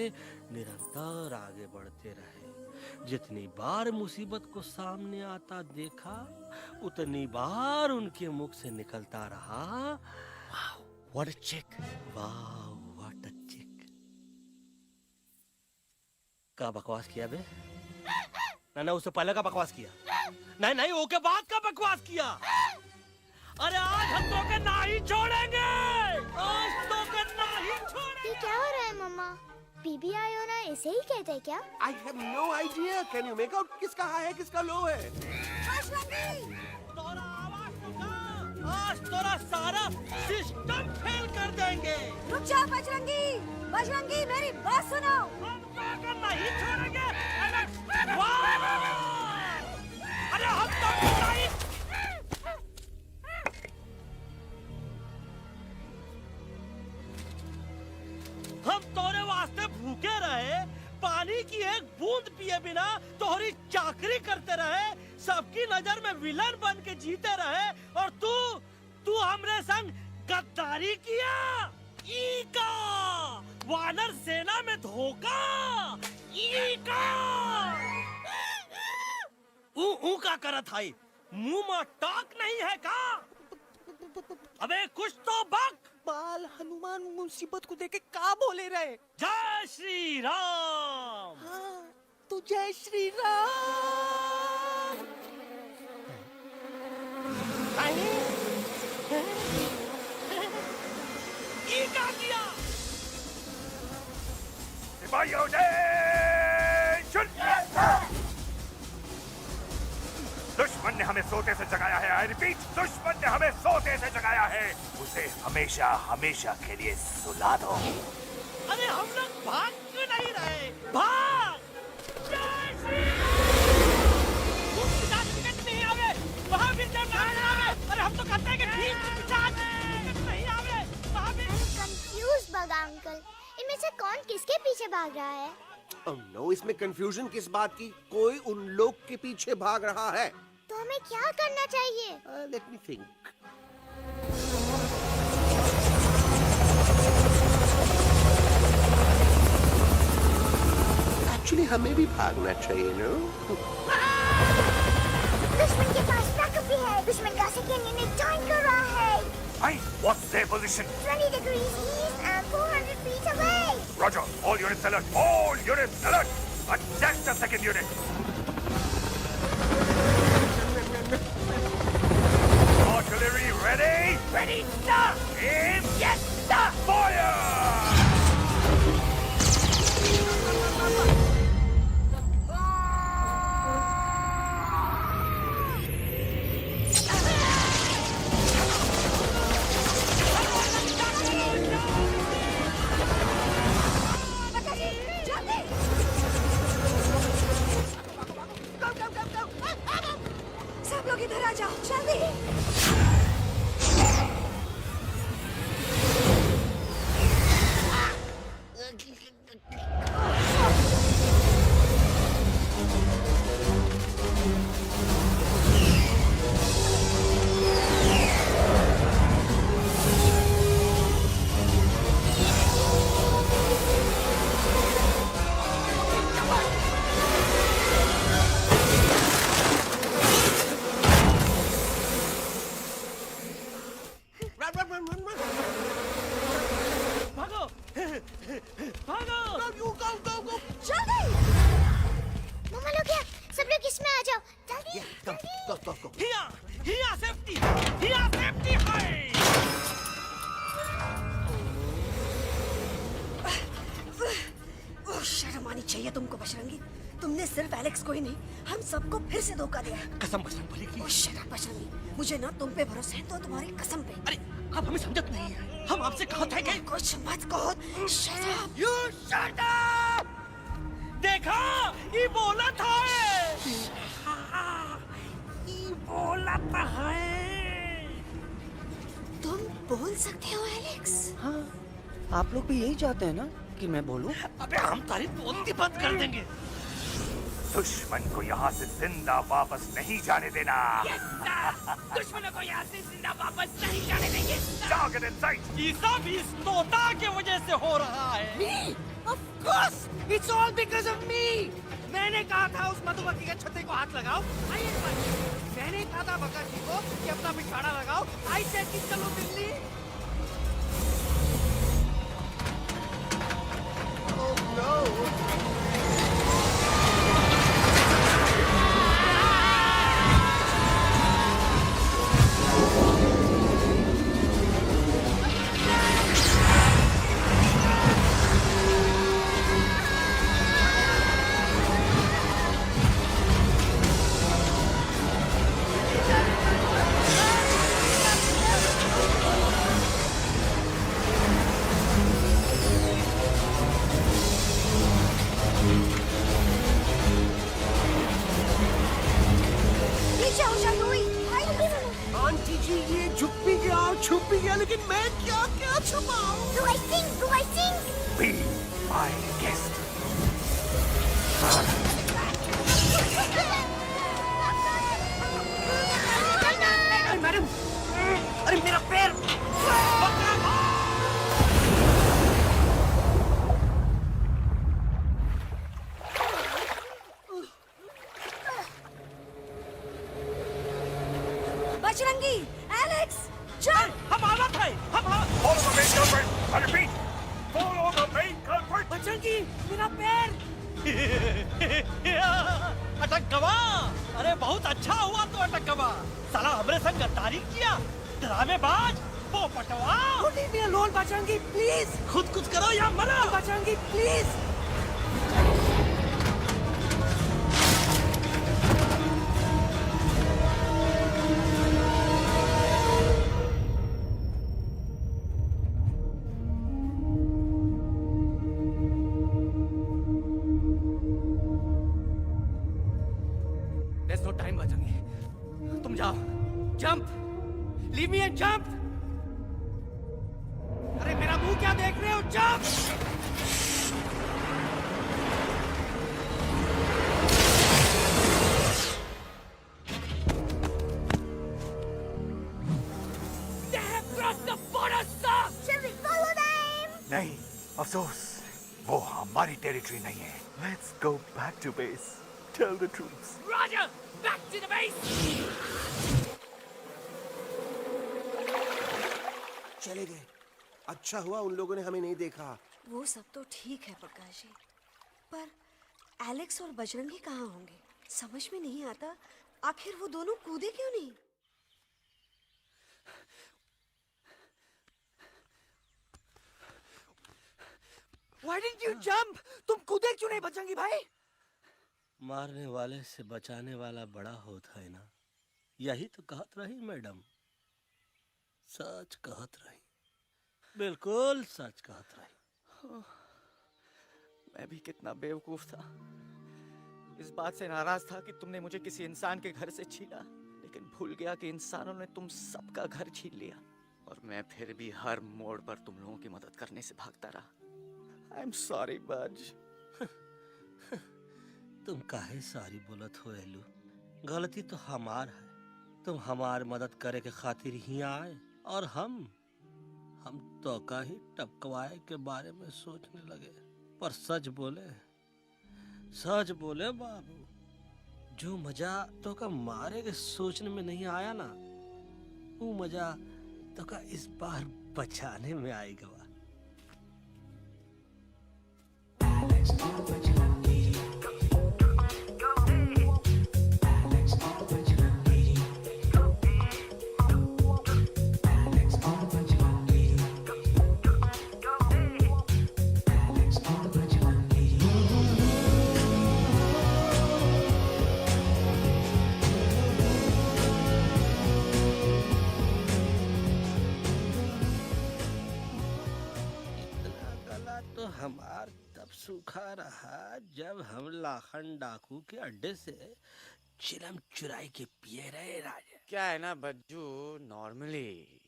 निरंतर आगे बढ़ते रहे। जितनी बार मुसीबत को सामने आता देखा, उतनी बार उनके मुख से निकलता रहा, व्हाट अ चिक, वाह व्हाट अ चिक। का बकवास किया बे? ना उससे पहले का बकवास किया? नहीं वो के बाद का बकवास किया। अरे आज हम तो के नहीं छोड़ेंगे, आज तो के नहीं छोड़ेंगे। ये क्या हो रहा है मम्मा? बीबी आई हो ना, ऐसे ही कहते हैं क्या? I have no idea. Can you make out किसका हाई है किसका लो है? तोरा आवाज सुना, आज तोरा सारा सिस्टम फेल कर देंगे। रुक जा बजरंगी, मेरी बात सुनो। हम तो के नहीं छोड़ेंगे। अरे हम तो के नहीं। हम तोरे वास्ते भूखे रहे, पानी की एक बूंद पिए बिना तोहरी चाकरी करते रहे, सबकी नजर में विलन बन के जीते रहे, और तू हमरे संग गद्दारी किया। ईका वानर सेना में धोखा। ईका ऊ का करत है? मुंह में टाक नहीं है का? अबे कुछ तो बक। बाल हनुमान मुसीबत को देखे का बोले रहे? जय श्री राम। हाँ, तो जय श्री राम। ये क्या किया? दुश्मन ने हमें सोते से जगाया है। आई रिपीट, दुश्मन ने हमें सोते से जगाया है। उसे हमेशा हमेशा के लिए सुला दो। अरे हम लोग भाग क्यों नहीं रहे? भाग! नहीं आवे, महावीर जब अरे हम तो कहते हैं कि नहीं आवे, महावीर। कंफ्यूज बगा अंकल, इनमें से कौन किसके पीछे भाग रहा है? नो, इसमें कंफ्यूजन किस बात की? कोई उन लोग के पीछे भाग रहा है। तो हमें क्या करना चाहिए? Let me think. एक्चुअली हमें भी भागना चाहिए, नो? दुश्मन के पास बैकअप भी है। दुश्मन का सेकेंड यूनिट ज्वाइन कर रहा है। Hey, what's their position? 20 degrees east and 400 feet away. Roger, all units alert. All units alert. Attack the second unit. Artillery ready? Ready, sir. Aim, yes, sir. Fire! सब लोग इधर आ जाओ, जल्दी। मम्मा लोग क्या? सब लोग इसमें आ जाओ, जल्दी। ओह, शर्म आनी चाहिए तुमको बजरंगी। तुमने सिर्फ एलेक्स को ही नहीं, हम सबको फिर से धोखा दिया है। कसम बजरंग बली की। ओह, शट अप बजरंगी। मुझे ना तुम पे भरोसा है तो तुम्हारी कसम पे। अरे आप हमें समझत नहीं है। हम आपसे कहते हैं कि कुछ मत कहो। Shut up. You shut up. देखा, ये बोला था। ये बोला था। तुम बोल सकते हो एलेक्स? हाँ, आप लोग भी यही चाहते हैं ना कि मैं बोलूं? अबे हम तारीफ बोलती बंद कर देंगे। दुश्मन को यहाँ से जिंदा वापस नहीं जाने देना। दुश्मनों को यहाँ से जिंदा वापस नहीं जाने देंगे। Target in sight. ये सब इस तोता की वजह से हो रहा है। Me? Of course, it's all because of me. मैंने कहा था उस मधुमक्खी के छत्ते को हाथ लगाओ। आइए मैंने कहा था बका जी को कि अपना पिछवाड़ा लगाओ। आई सेड कि चलो दिल्ली। Oh no! आंटी जी, ये झुक भी गया और छुप भी गया, लेकिन मैं क्या क्या छुपाऊं? Do I sing? Do I sing? Be my guest. Madam, अरे मेरा पैर। बजरंगी, एलेक्स, चल। हम आना था। Follow the main culprit. I repeat, follow the main culprit. Bajrangi, मेरा पैर। अटक गवा। अरे बहुत अच्छा हुआ तो अटक गवा। साला हमरे संग गद्दारी किया। ड्रामेबाज, पोपटवा। Leave me alone, Bajrangi, please. खुद कुछ करो या मरो। Bajrangi, please. There's no time, Bajrangi. तुम जाओ। Jump. Leave me and jump. अरे मेरा मुंह क्या देख रहे हो? Jump. टेरिटरी नहीं है। Let's go back to base. Tell the truth. Roger, back to the base. चले गए। अच्छा हुआ उन लोगों ने हमें नहीं देखा। वो सब तो ठीक है प्रकाश जी, पर एलेक्स और बजरंगी कहाँ होंगे? समझ में नहीं आता आखिर वो दोनों कूदे क्यों नहीं? Why didn't you jump? तुम कूदे क्यों नहीं बजरंगी भाई? मारने वाले से बचाने वाला बड़ा होता है ना। यही तो कहत रही मैडम, सच कहत रही, बिल्कुल सच कहत रही। मैं भी कितना बेवकूफ था। इस बात से नाराज था कि तुमने मुझे किसी इंसान के घर से छीना, लेकिन भूल गया कि इंसानों ने तुम सबका घर छीन लिया और मैं फिर भी हर मोड़ पर तुम लोगों की मदद करने से भागता रहा। आई एम सॉरी बज। तुम काहे सारी बोलत हो एलू? गलती तो हमार है। तुम हमार मदद करे के खातिर ही आए और हम तो का ही टपकवाए के बारे में सोचने लगे। पर सच बोले बाबू, जो मजा तो का मारे के सोचने में नहीं आया ना, वो मजा तो का इस बार बचाने में आएगा। हमार तब सूखा रहा जब हम लाखन डाकू के अड्डे से चिलम चुराई के पिए रहे राजा। क्या है ना Bajju, normally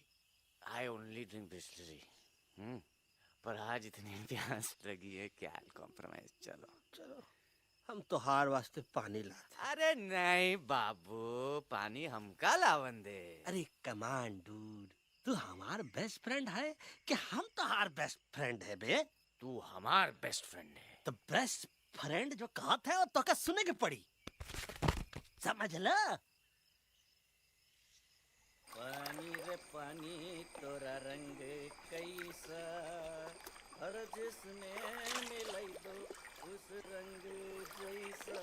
I only drink Bisleri, पर आज इतनी प्यास लगी है क्या कॉम्प्रोमाइज। चलो हम तो हार वास्ते पानी लाते। अरे नहीं बाबू, पानी हमका लावन दे। अरे कमान डूड, तू हमार बेस्ट फ्रेंड है कि हम तो हार बेस्ट फ्रेंड है बे? तू हमार बेस्ट फ्रेंड है। तो बेस्ट फ्रेंड जो कहत है वो तो का सुने के पड़ी, समझ ला। पानी रे पानी तोरा रंग कैसा, हर जिसने मिलाई दो उस रंग जैसा।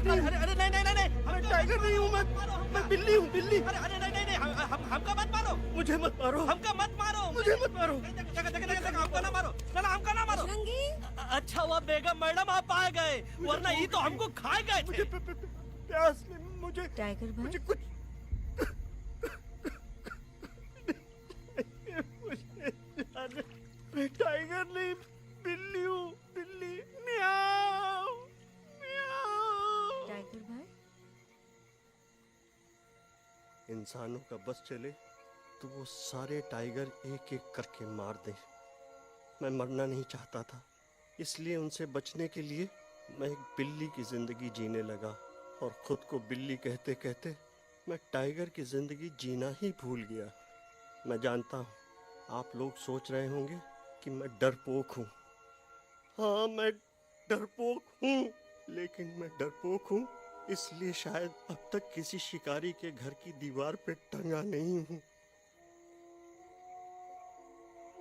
अरे नहीं, मैं टाइगर नहीं हूँ, मैं बिल्ली हूँ, बिल्ली। अरे नहीं, हमका मत मारो, मुझे मत मारो, हमका मत मारो, मुझे मत मारो, हमका ना मारो, ना हमका ना मारो। अच्छा हुआ बेगम मैडम आप आ गए, वरना ये तो हमको खा गए थे। प्यास में मुझे टाइगर भाई, मुझे कुछ मैं टाइगर नहीं, बिल्ली हूँ, बिल्ली। म्याऊ म्याऊ। टाइगर भाई, इंसानों का बस चले तो वो सारे टाइगर एक एक करके मार दें। मैं मरना नहीं चाहता था, इसलिए उनसे बचने के लिए मैं एक बिल्ली की जिंदगी जीने लगा और खुद को बिल्ली कहते कहते मैं टाइगर की जिंदगी जीना ही भूल गया। मैं जानता हूँ आप लोग सोच रहे होंगे कि मैं डरपोक हूँ। हाँ, मैं डरपोक हूँ, लेकिन मैं डरपोक हूँ इसलिए शायद अब तक किसी शिकारी के घर की दीवार पे टंगा नहीं हूँ।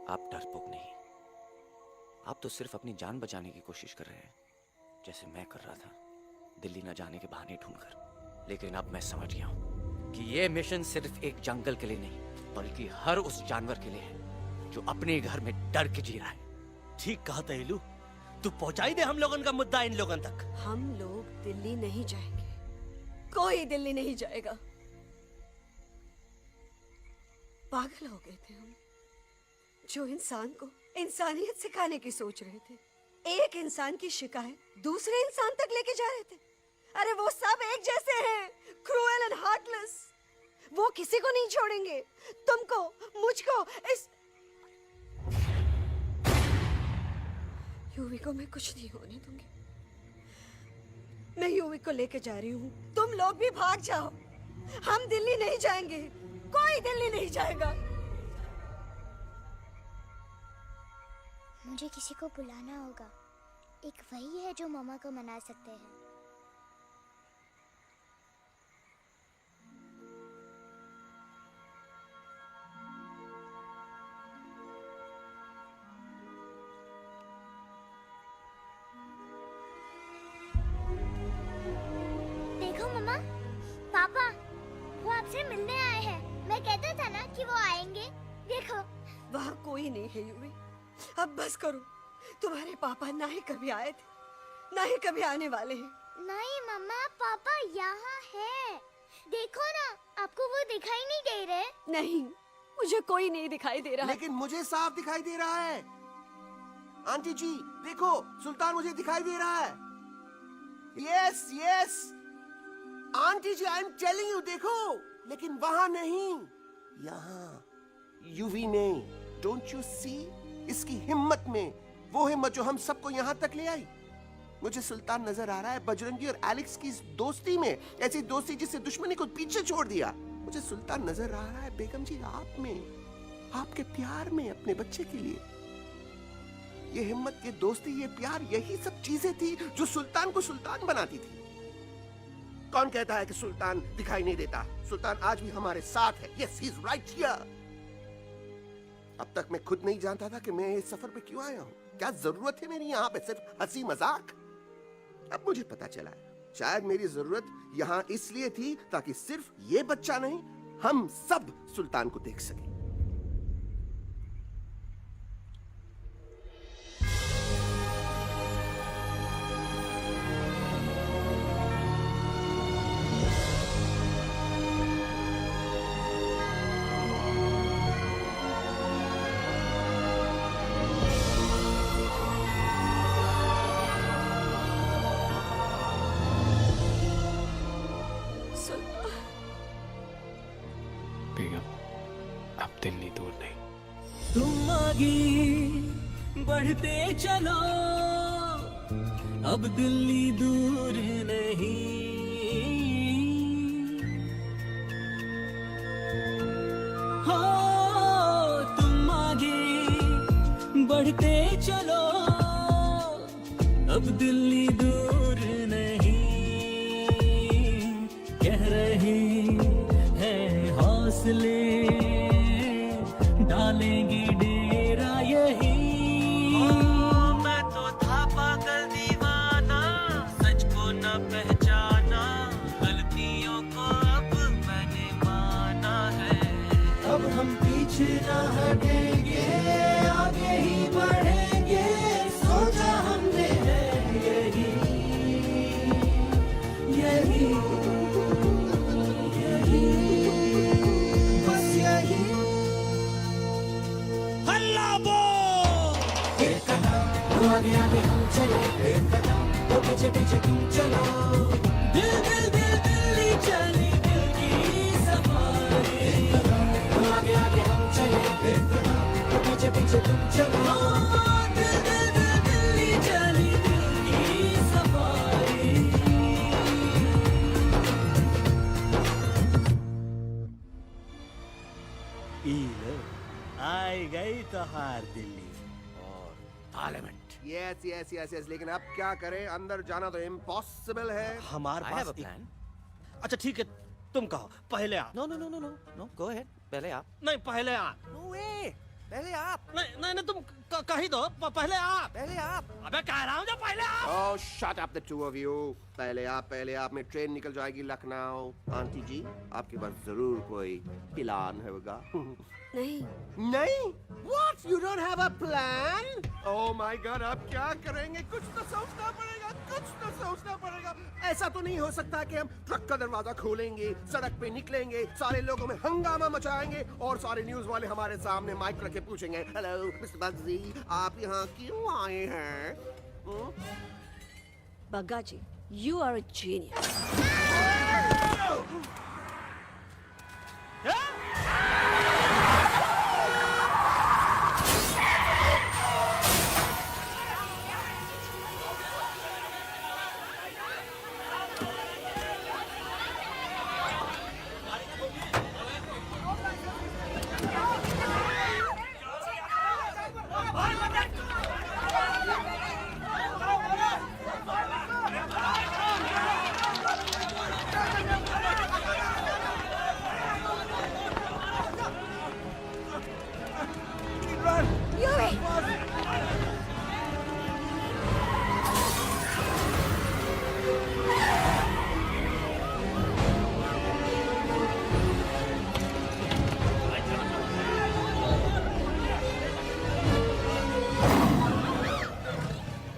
आप डरपोक नहीं, आप तो सिर्फ अपनी जान बचाने की कोशिश कर रहे हैं, जैसे मैं कर रहा था दिल्ली न जाने के बहाने ढूंढकर। लेकिन अब मैं समझ गया हूँ कि ये मिशन सिर्फ एक जंगल के लिए नहीं, बल्कि हर उस जानवर के लिए है जो अपने घर में डर के जी रहा है। ठीक कहा तैलू, तू पहुंचाई दे हम लोगों का मुद्दा इन लोगों तक। हम लोग दिल्ली नहीं जाएंगे, कोई दिल्ली नहीं जाएगा। पागल हो गए थे हम, जो इंसान को इंसानियत सिखाने की सोच रहे थे, एक इंसान की शिकायत दूसरे इंसान तक लेके जा रहे थे। अरे वो सब एक जैसे हैं, क्रूएल एंड हार्टलेस। वो किसी को नहीं छोड़ेंगे, तुमको, मुझको, इस यूवी को मैं कुछ नहीं होने दूंगी। मैं यूवी को लेके जा रही हूँ, तुम लोग भी भाग जाओ। हम दिल्ली नहीं जाएंगे, कोई दिल्ली नहीं जाएगा। मुझे किसी को बुलाना होगा। एक वही है जो मामा को मना सकते हैं। देखो मामा, पापा वो आपसे मिलने आए हैं। मैं कहता था ना कि वो आएंगे। देखो वहाँ कोई नहीं है यूवी, अब बस करो। तुम्हारे पापा ना ही कभी आए थे, ना ही कभी आने वाले हैं। नहीं मम्मा, पापा यहाँ है। देखो ना, आपको वो दिखाई नहीं दे रहे? नहीं, मुझे कोई नहीं दिखाई दे रहा। लेकिन मुझे साफ दिखाई दे रहा है। आंटी जी देखो, सुल्तान मुझे दिखाई दे रहा है। Yes yes aunty ji, I am telling you, देखो। लेकिन वहां नहीं, यहाँ यूवी ने। Don't you see? इसकी हिम्मत में, वो हिम्मत जो हम सबको यहाँ तक ले आई। मुझे सुल्तान नजर आ रहा है बजरंगी और एलेक्स की इस दोस्ती में, ऐसी दोस्ती जिससे दुश्मनी को पीछे छोड़ दिया। मुझे सुल्तान नजर आ रहा है बेगम जी आप में, आपके प्यार में अपने बच्चे के लिए। ये हिम्मत, ये दोस्ती, ये प्यार, यही सब चीजें थी जो सुल्तान को सुल्तान बनाती थी। कौन कहता है कि सुल्तान दिखाई नहीं देता? सुल्तान आज भी हमारे साथ है। Yes, he is right here. अब तक मैं खुद नहीं जानता था कि मैं इस सफर पे क्यों आया हूँ। क्या जरूरत है मेरी यहाँ पे सिर्फ हंसी मजाक? अब मुझे पता चला है, शायद मेरी जरूरत यहाँ इसलिए थी ताकि सिर्फ ये बच्चा नहीं, हम सब सुल्तान को देख सकें। बेगम, अब दिल्ली दूर नहीं। तुम आगे बढ़ते चलो, अब दिल्ली दूर नहीं। हो तुम आगे बढ़ते चलो, अब दिल्ली दूर नहीं। कह रहे हैं हौसले, डालेंगे डेरा यही। मैं तो था पागल दीवाना, सच को न पहचाना, गलतियों को अब मैंने माना है। अब हम पीछे न हटेंगे, आगे ही बढ़ेंगे, सोचा हमने है यही यही आगे आगे हम चले, एक कदम तो पीछे पीछे तुम चलो। दिल दिल दिल दिल्ली चली, दिल की सफारी। एक कदम तो आगे आगे हम चले, एक कदम तो पीछे पीछे तुम चलो। दिल दिल दिल दिल्ली चली, दिल की सफारी। आई गई तो हार दिल्ली और parliament. Yes yes yes yes, लेकिन अब क्या करें? अंदर जाना तो इम्पॉसिबल है। हमारे I have pass a plan. अच्छा ठीक है, तुम कहो पहले आप। No, no, no, no, no, no. Go ahead. पहले आप. नहीं पहले आप। No way. पहले आप. नहीं नहीं नहीं, तुम कही दो पहले आप। पहले आप. अबे कह रहा हूँ जो पहले आप। Oh, shut up the two of you. पहले आप में ट्रेन निकल जाएगी लखनऊ। आंटी जी, आपके पास जरूर कोई प्लान होगा। नहीं नहीं? What? You don't have a plan? Oh my God, अब क्या करेंगे? कुछ तो सोचना पड़ेगा, कुछ तो सोचना पड़ेगा। ऐसा तो नहीं हो सकता कि हम ट्रक का दरवाजा खोलेंगे, सड़क पे निकलेंगे, सारे लोगों में हंगामा मचाएंगे और सारे न्यूज वाले हमारे सामने माइक रख के पूछेंगे, हेलो मिस्टर बग्जी, आप यहाँ क्यों आए हैं? बग्गा जी, you are a genius.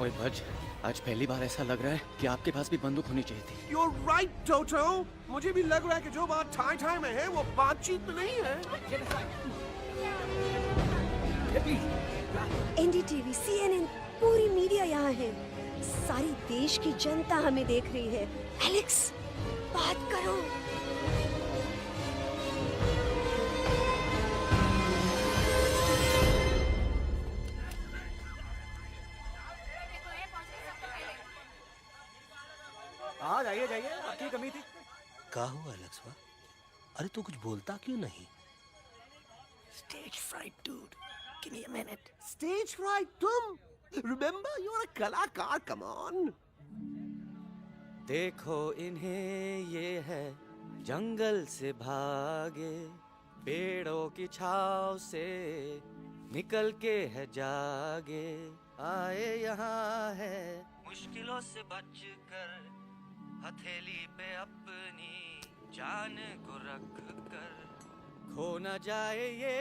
ओए भज, आज पहली बार ऐसा लग रहा है कि आपके पास भी बंदूक होनी चाहिए थी। You're right, Toto. मुझे भी लग रहा है कि जो बात ठाई ठाई में है वो बातचीत में नहीं है। एनडीटीवी, CNN, पूरी मीडिया यहाँ है। सारी देश की जनता हमें देख रही है। एलेक्स, बात करो। हाँ जाइए जाइए, आपकी कमी थी। क्या हुआ एलेक्स? अरे तू कुछ बोलता क्यों नहीं? Stage fright, dude. Give me a minute. Stage fright, तुम? Remember, you're a कलाकार. Come on. देखो इन्हें, ये है जंगल से भागे, पेड़ों की छाव से निकल के है जागे, आए यहाँ है मुश्किलों से बचकर, हथेली पे अपनी जान को रख कर, खो न जाए ये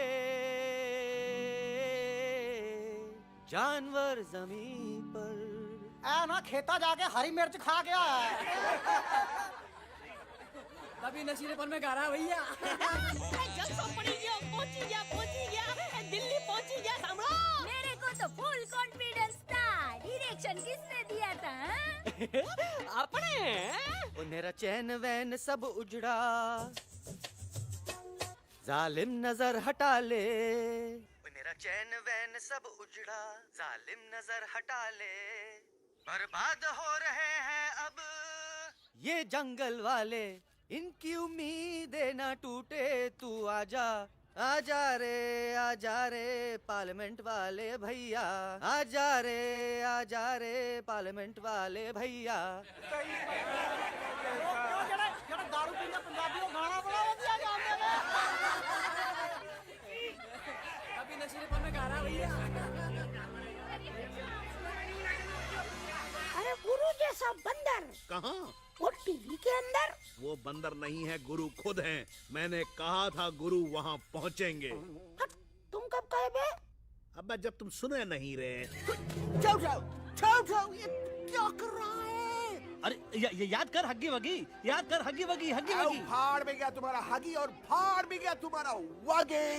जानवर जमीन पर। ना खेता जाके हरी मिर्च खा गया है। तभी नशीलेपन में गा रहा है भैया। दिल्ली पहुंची गया सामरा। मेरे को तो फुल कॉन्फिडेंस था। डायरेक्शन किसने दिया था? अपने मेरा चैन वैन सब उजड़ा, जालिम नजर हटा ले, मेरा चैन वैन सब उजड़ा, जालिम नजर हटा ले, बर्बाद हो रहे हैं अब ये जंगल वाले, इनकी उम्मीदें ना टूटे, तू आजा आजा रे पार्लियामेंट वाले भैया, आजा रे पार्लियामेंट वाले भैया। दारू पीने पंजाबियों गाना बड़ा दिया जाने में। तभी नशीलेपन में गा रहा है भैया। अरे गुरु जैसा बंदर कहाँ? वो टीवी के अंदर। वो बंदर नहीं है, गुरु खुद हैं। मैंने कहा था गुरु वहाँ पहुँचेंगे। तुम कब कहे बे? अब जब तुम सुने नहीं रहे। Toto, ये क्या कर रहा है? अरे ये याद कर हग्गी वगी, याद कर हग्गी वगी, हग्गी वगी। भाड़ में गया तुम्हारा हगी और भाड़ में गया तुम्हारा वगी।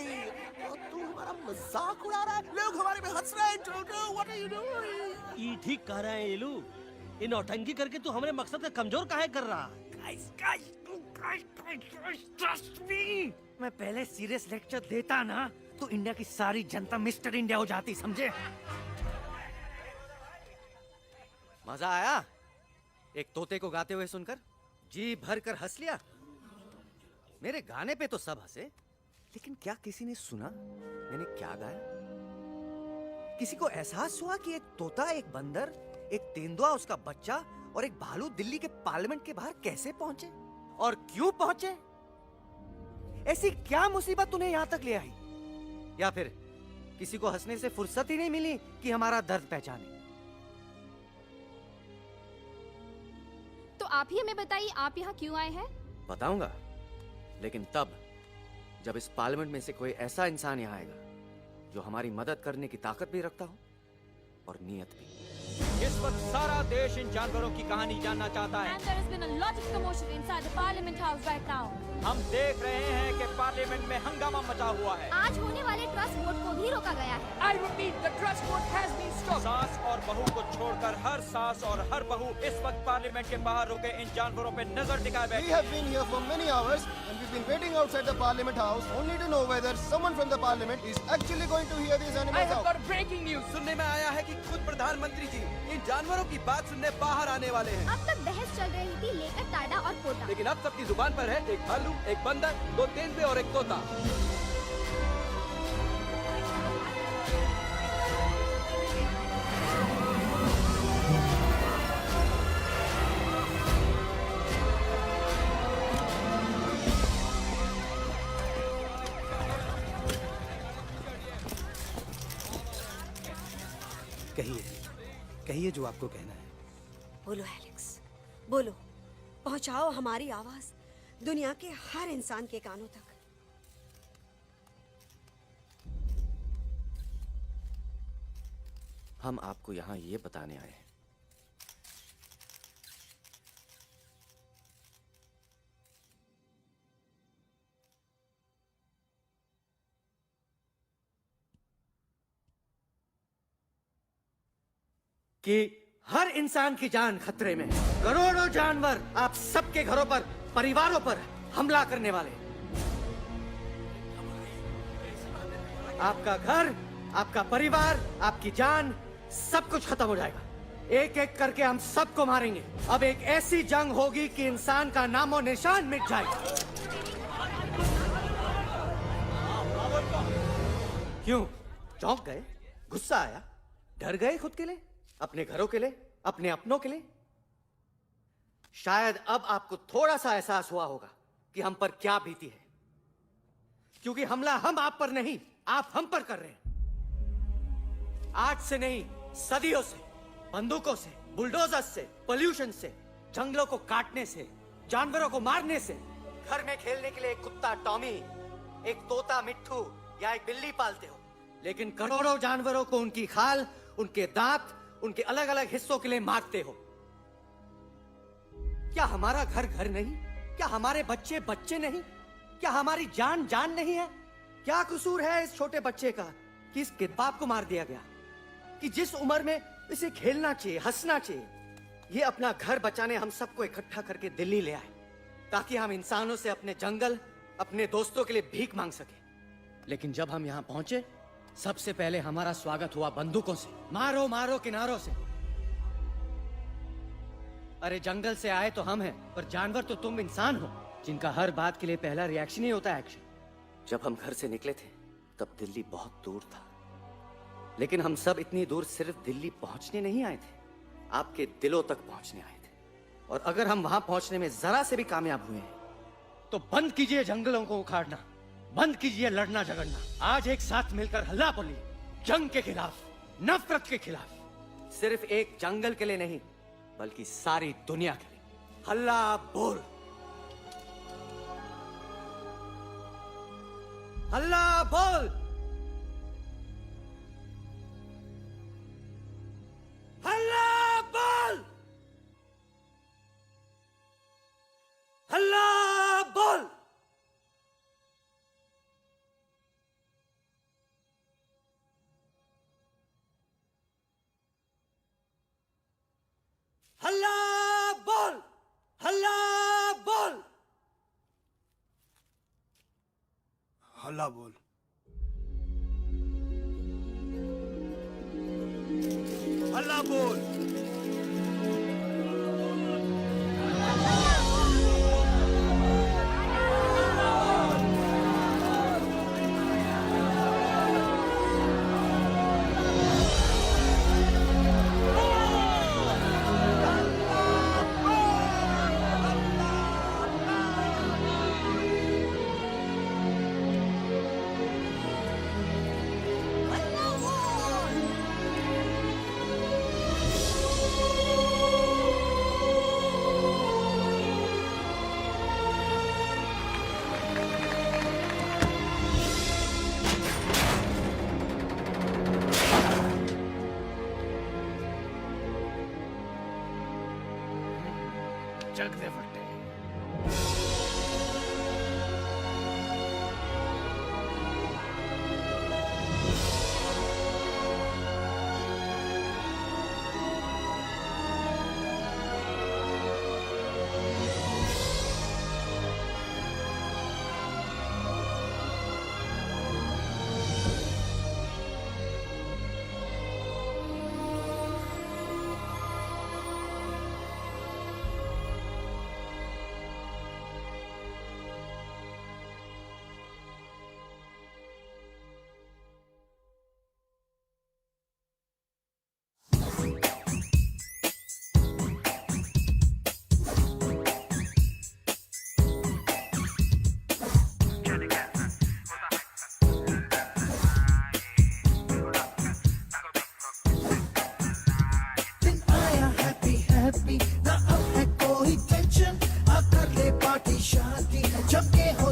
और तू हमारा मजाक उड़ा रहा है। लोग हमारे पे हंस रहे हैं। Toto, what are you doing? ये ठीक कह रहे हैं येलू। इन नौटंकी करके तू हमारे मकसद का कमजोर काहे कर रहा है? मैं पहले सीरियस लेक्चर देता ना तो इंडिया की सारी जनता मिस्टर इंडिया हो जाती, समझे? मजा आया एक तोते को गाते हुए सुनकर? जी भर कर हंस लिया। मेरे गाने पे तो सब हंसे, लेकिन क्या किसी ने सुना मैंने क्या गाया? किसी को एहसास हुआ कि एक तोता, एक बंदर, एक तेंदुआ, उसका बच्चा और एक भालू दिल्ली के पार्लियामेंट के बाहर कैसे पहुंचे और क्यों पहुंचे? ऐसी क्या मुसीबत उन्हें यहां तक ले आई? या फिर किसी को हंसने से फुर्सत ही नहीं मिली कि हमारा दर्द पहचाने? तो आप ही हमें बताइए, आप यहाँ क्यों आए हैं? बताऊंगा, लेकिन तब जब इस पार्लियामेंट में से कोई ऐसा इंसान यहाँ आएगा जो हमारी मदद करने की ताकत भी रखता हो और नीयत भी। इस वक्त सारा देश इन जानवरों की कहानी जानना चाहता है। And there has been a lot of commotion inside the Parliament House right now. हम देख रहे हैं कि पार्लियामेंट में हंगामा मचा हुआ है। आज होने वाले ट्रस्ट वोट को भी रोका गया है। I repeat, the trust vote has been stopped. सास और बहू को छोड़कर हर सास और हर बहू इस वक्त पार्लियामेंट के बाहर रुके इन जानवरों पे नजर टिकाए बैठे। We have been here for many hours and we've been waiting outside the Parliament House only to know whether someone from the Parliament is actually going to hear these animals out. Breaking news सुनने में आया है कि खुद प्रधानमंत्री जी इन जानवरों की बात सुनने बाहर आने वाले हैं। अब तक बहस चल रही थी लेकर टाडा और पोटा, लेकिन अब सबकी जुबान पर है एक भालू, एक बंदर, दो तेंदुए और एक तोता। कहिए जो आपको कहना है। बोलो एलेक्स, बोलो। पहुंचाओ हमारी आवाज दुनिया के हर इंसान के कानों तक। हम आपको यहाँ ये बताने आए हैं कि हर इंसान की जान खतरे में है। करोड़ों जानवर आप सबके घरों पर, परिवारों पर हमला करने वाले हैं। आपका घर, आपका परिवार, आपकी जान, सब कुछ खत्म हो जाएगा। एक एक करके हम सबको मारेंगे। अब एक ऐसी जंग होगी कि इंसान का नामो निशान मिट जाएगा। क्यों? चौंक गए? गुस्सा आया? डर गए खुद के लिए, अपने घरों के लिए, अपने अपनों के लिए? शायद अब आपको थोड़ा सा एहसास हुआ होगा कि हम पर क्या बीती है, क्योंकि हमला हम आप पर नहीं, आप हम पर कर रहे हैं। आज से नहीं, सदियों से, बंदूकों से, बुलडोजर से, पोल्यूशन से, जंगलों को काटने से, जानवरों को मारने से। घर में खेलने के लिए एक कुत्ता टॉमी, एक तोता मिट्ठू या एक बिल्ली पालते हो, लेकिन करोड़ों जानवरों को उनकी खाल, उनके दांत, उनके अलग अलग हिस्सों के लिए मारते हो। क्या हमारा घर घर नहीं? क्या हमारे बच्चे बच्चे नहीं? क्या हमारी जान जान नहीं है? क्या कसूर है इस छोटे बच्चे का कि इसके बाप को मार दिया गया, कि जिस उम्र में इसे खेलना चाहिए, हंसना चाहिए? ये अपना घर बचाने हम सबको इकट्ठा करके दिल्ली ले आए ताकि हम इंसानों से अपने जंगल, अपने दोस्तों के लिए भीख मांग सके। लेकिन जब हम यहाँ पहुंचे, सबसे पहले हमारा स्वागत हुआ बंदूकों से। मारो मारो किनारों से। अरे जंगल से आए तो हम हैं, पर जानवर तो तुम इंसान हो, जिनका हर बात के लिए पहला रिएक्शन ही होता है एक्शन। जब हम घर से निकले थे तब दिल्ली बहुत दूर था, लेकिन हम सब इतनी दूर सिर्फ दिल्ली पहुंचने नहीं आए थे, आपके दिलों तक पहुंचने आए थे। और अगर हम वहां पहुंचने में जरा से भी कामयाब हुए हैं तो बंद कीजिए जंगलों को उखाड़ना, बंद कीजिए लड़ना झगड़ना। आज एक साथ मिलकर हल्ला बोलिए, जंग के खिलाफ, नफरत के खिलाफ। सिर्फ एक जंगल के लिए नहीं, बल्कि सारी दुनिया के लिए। हल्ला बोल, हल्ला बोल, हल्ला बोल, हल्ला बोल। हल्ला बोल, हल्ला बोल, हल्ला बोल, हल्ला बोल। जग दे फटे।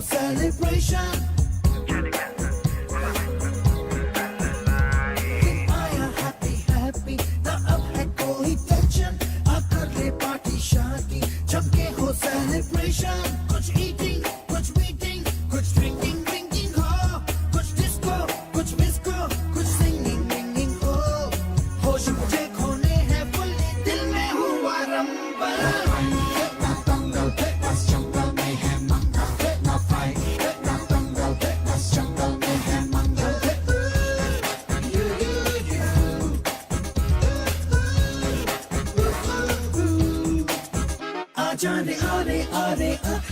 celebration. Then I am happy, happy. कुछ ईटिंग कुछ मीटिंग कुछ ड्रिंकिंग ड्रिंकिंग हो कुछ डिस्को कुछ मिस्को कुछ सिंगिंग विंगिंग हो होश मुझे खोने हैं फुल्ली दिल में हुआ rumble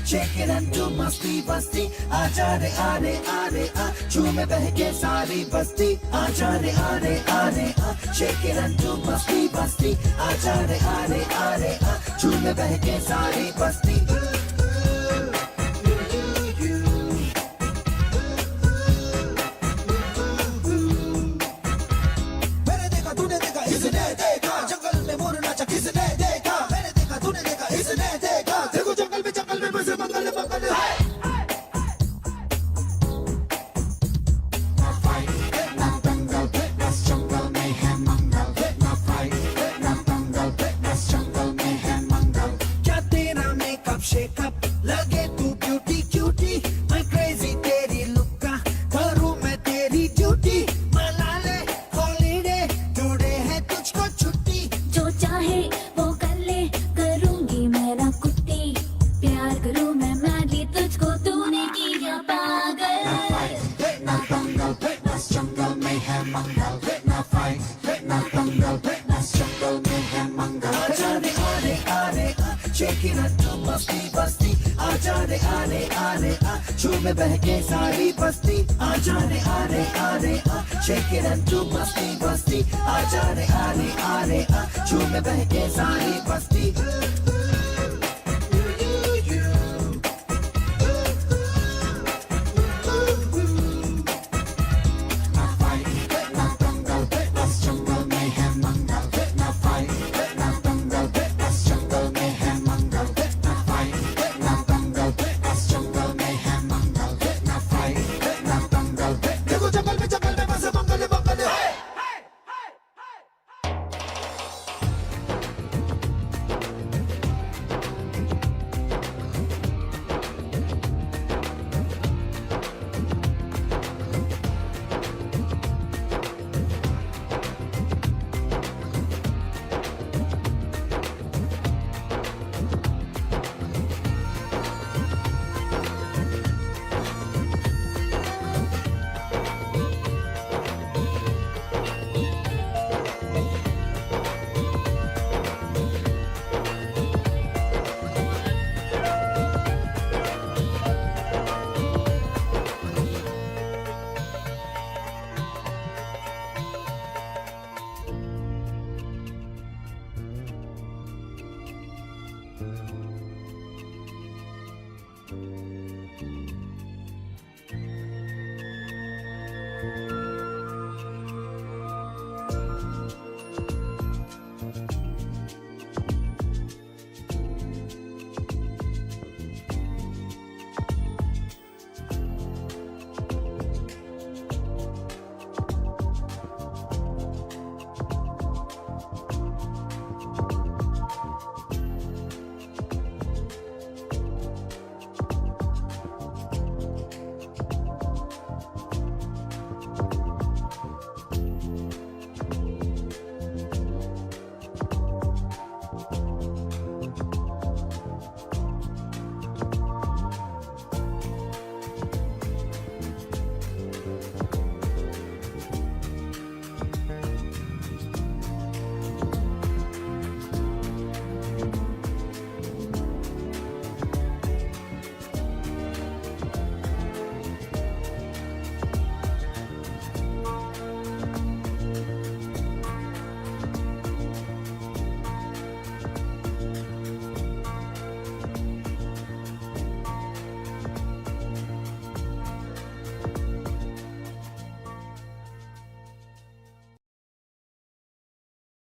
Shake it and do masti basti आजा रे आरे आरे आ झूमे बहके सारी बस्ती आजा रे आरे आरे आ shake it and do masti basti आजा रे आरे आरे आ झूमे बहके सारी बस्ती मैंने देखा तूने देखा इसने देखा जंगल में मोर नाचा किसने देखा मैंने देखा तूने देखा इसने देखा देखो जंगल में बस मंगल मंगल क्या तेरा मेकअप शेकअप लगे तू ब्यूटी क्यूटी मैं क्रेजी तेरी लुक का करूं मैं तेरी ड्यूटी मना ले हॉलीडे टुडे है तुझको छुट्टी जो चाहे वो कर ले करूंगी मेरा कुत्ती प्यार करूं मैं मैडली तुझको तूने किया पागल आजा रे आरे आरे आ shake it and do मस्ती बस्ती आजा रे आरे आरे आ झूमे बहके सारी बस्ती आजा रे आरे आरे आ shake it and do मस्ती बस्ती आजा रे आरे आरे आ झूमे बहके सारी बस्ती देखो जंगल में बस मंगल मंगल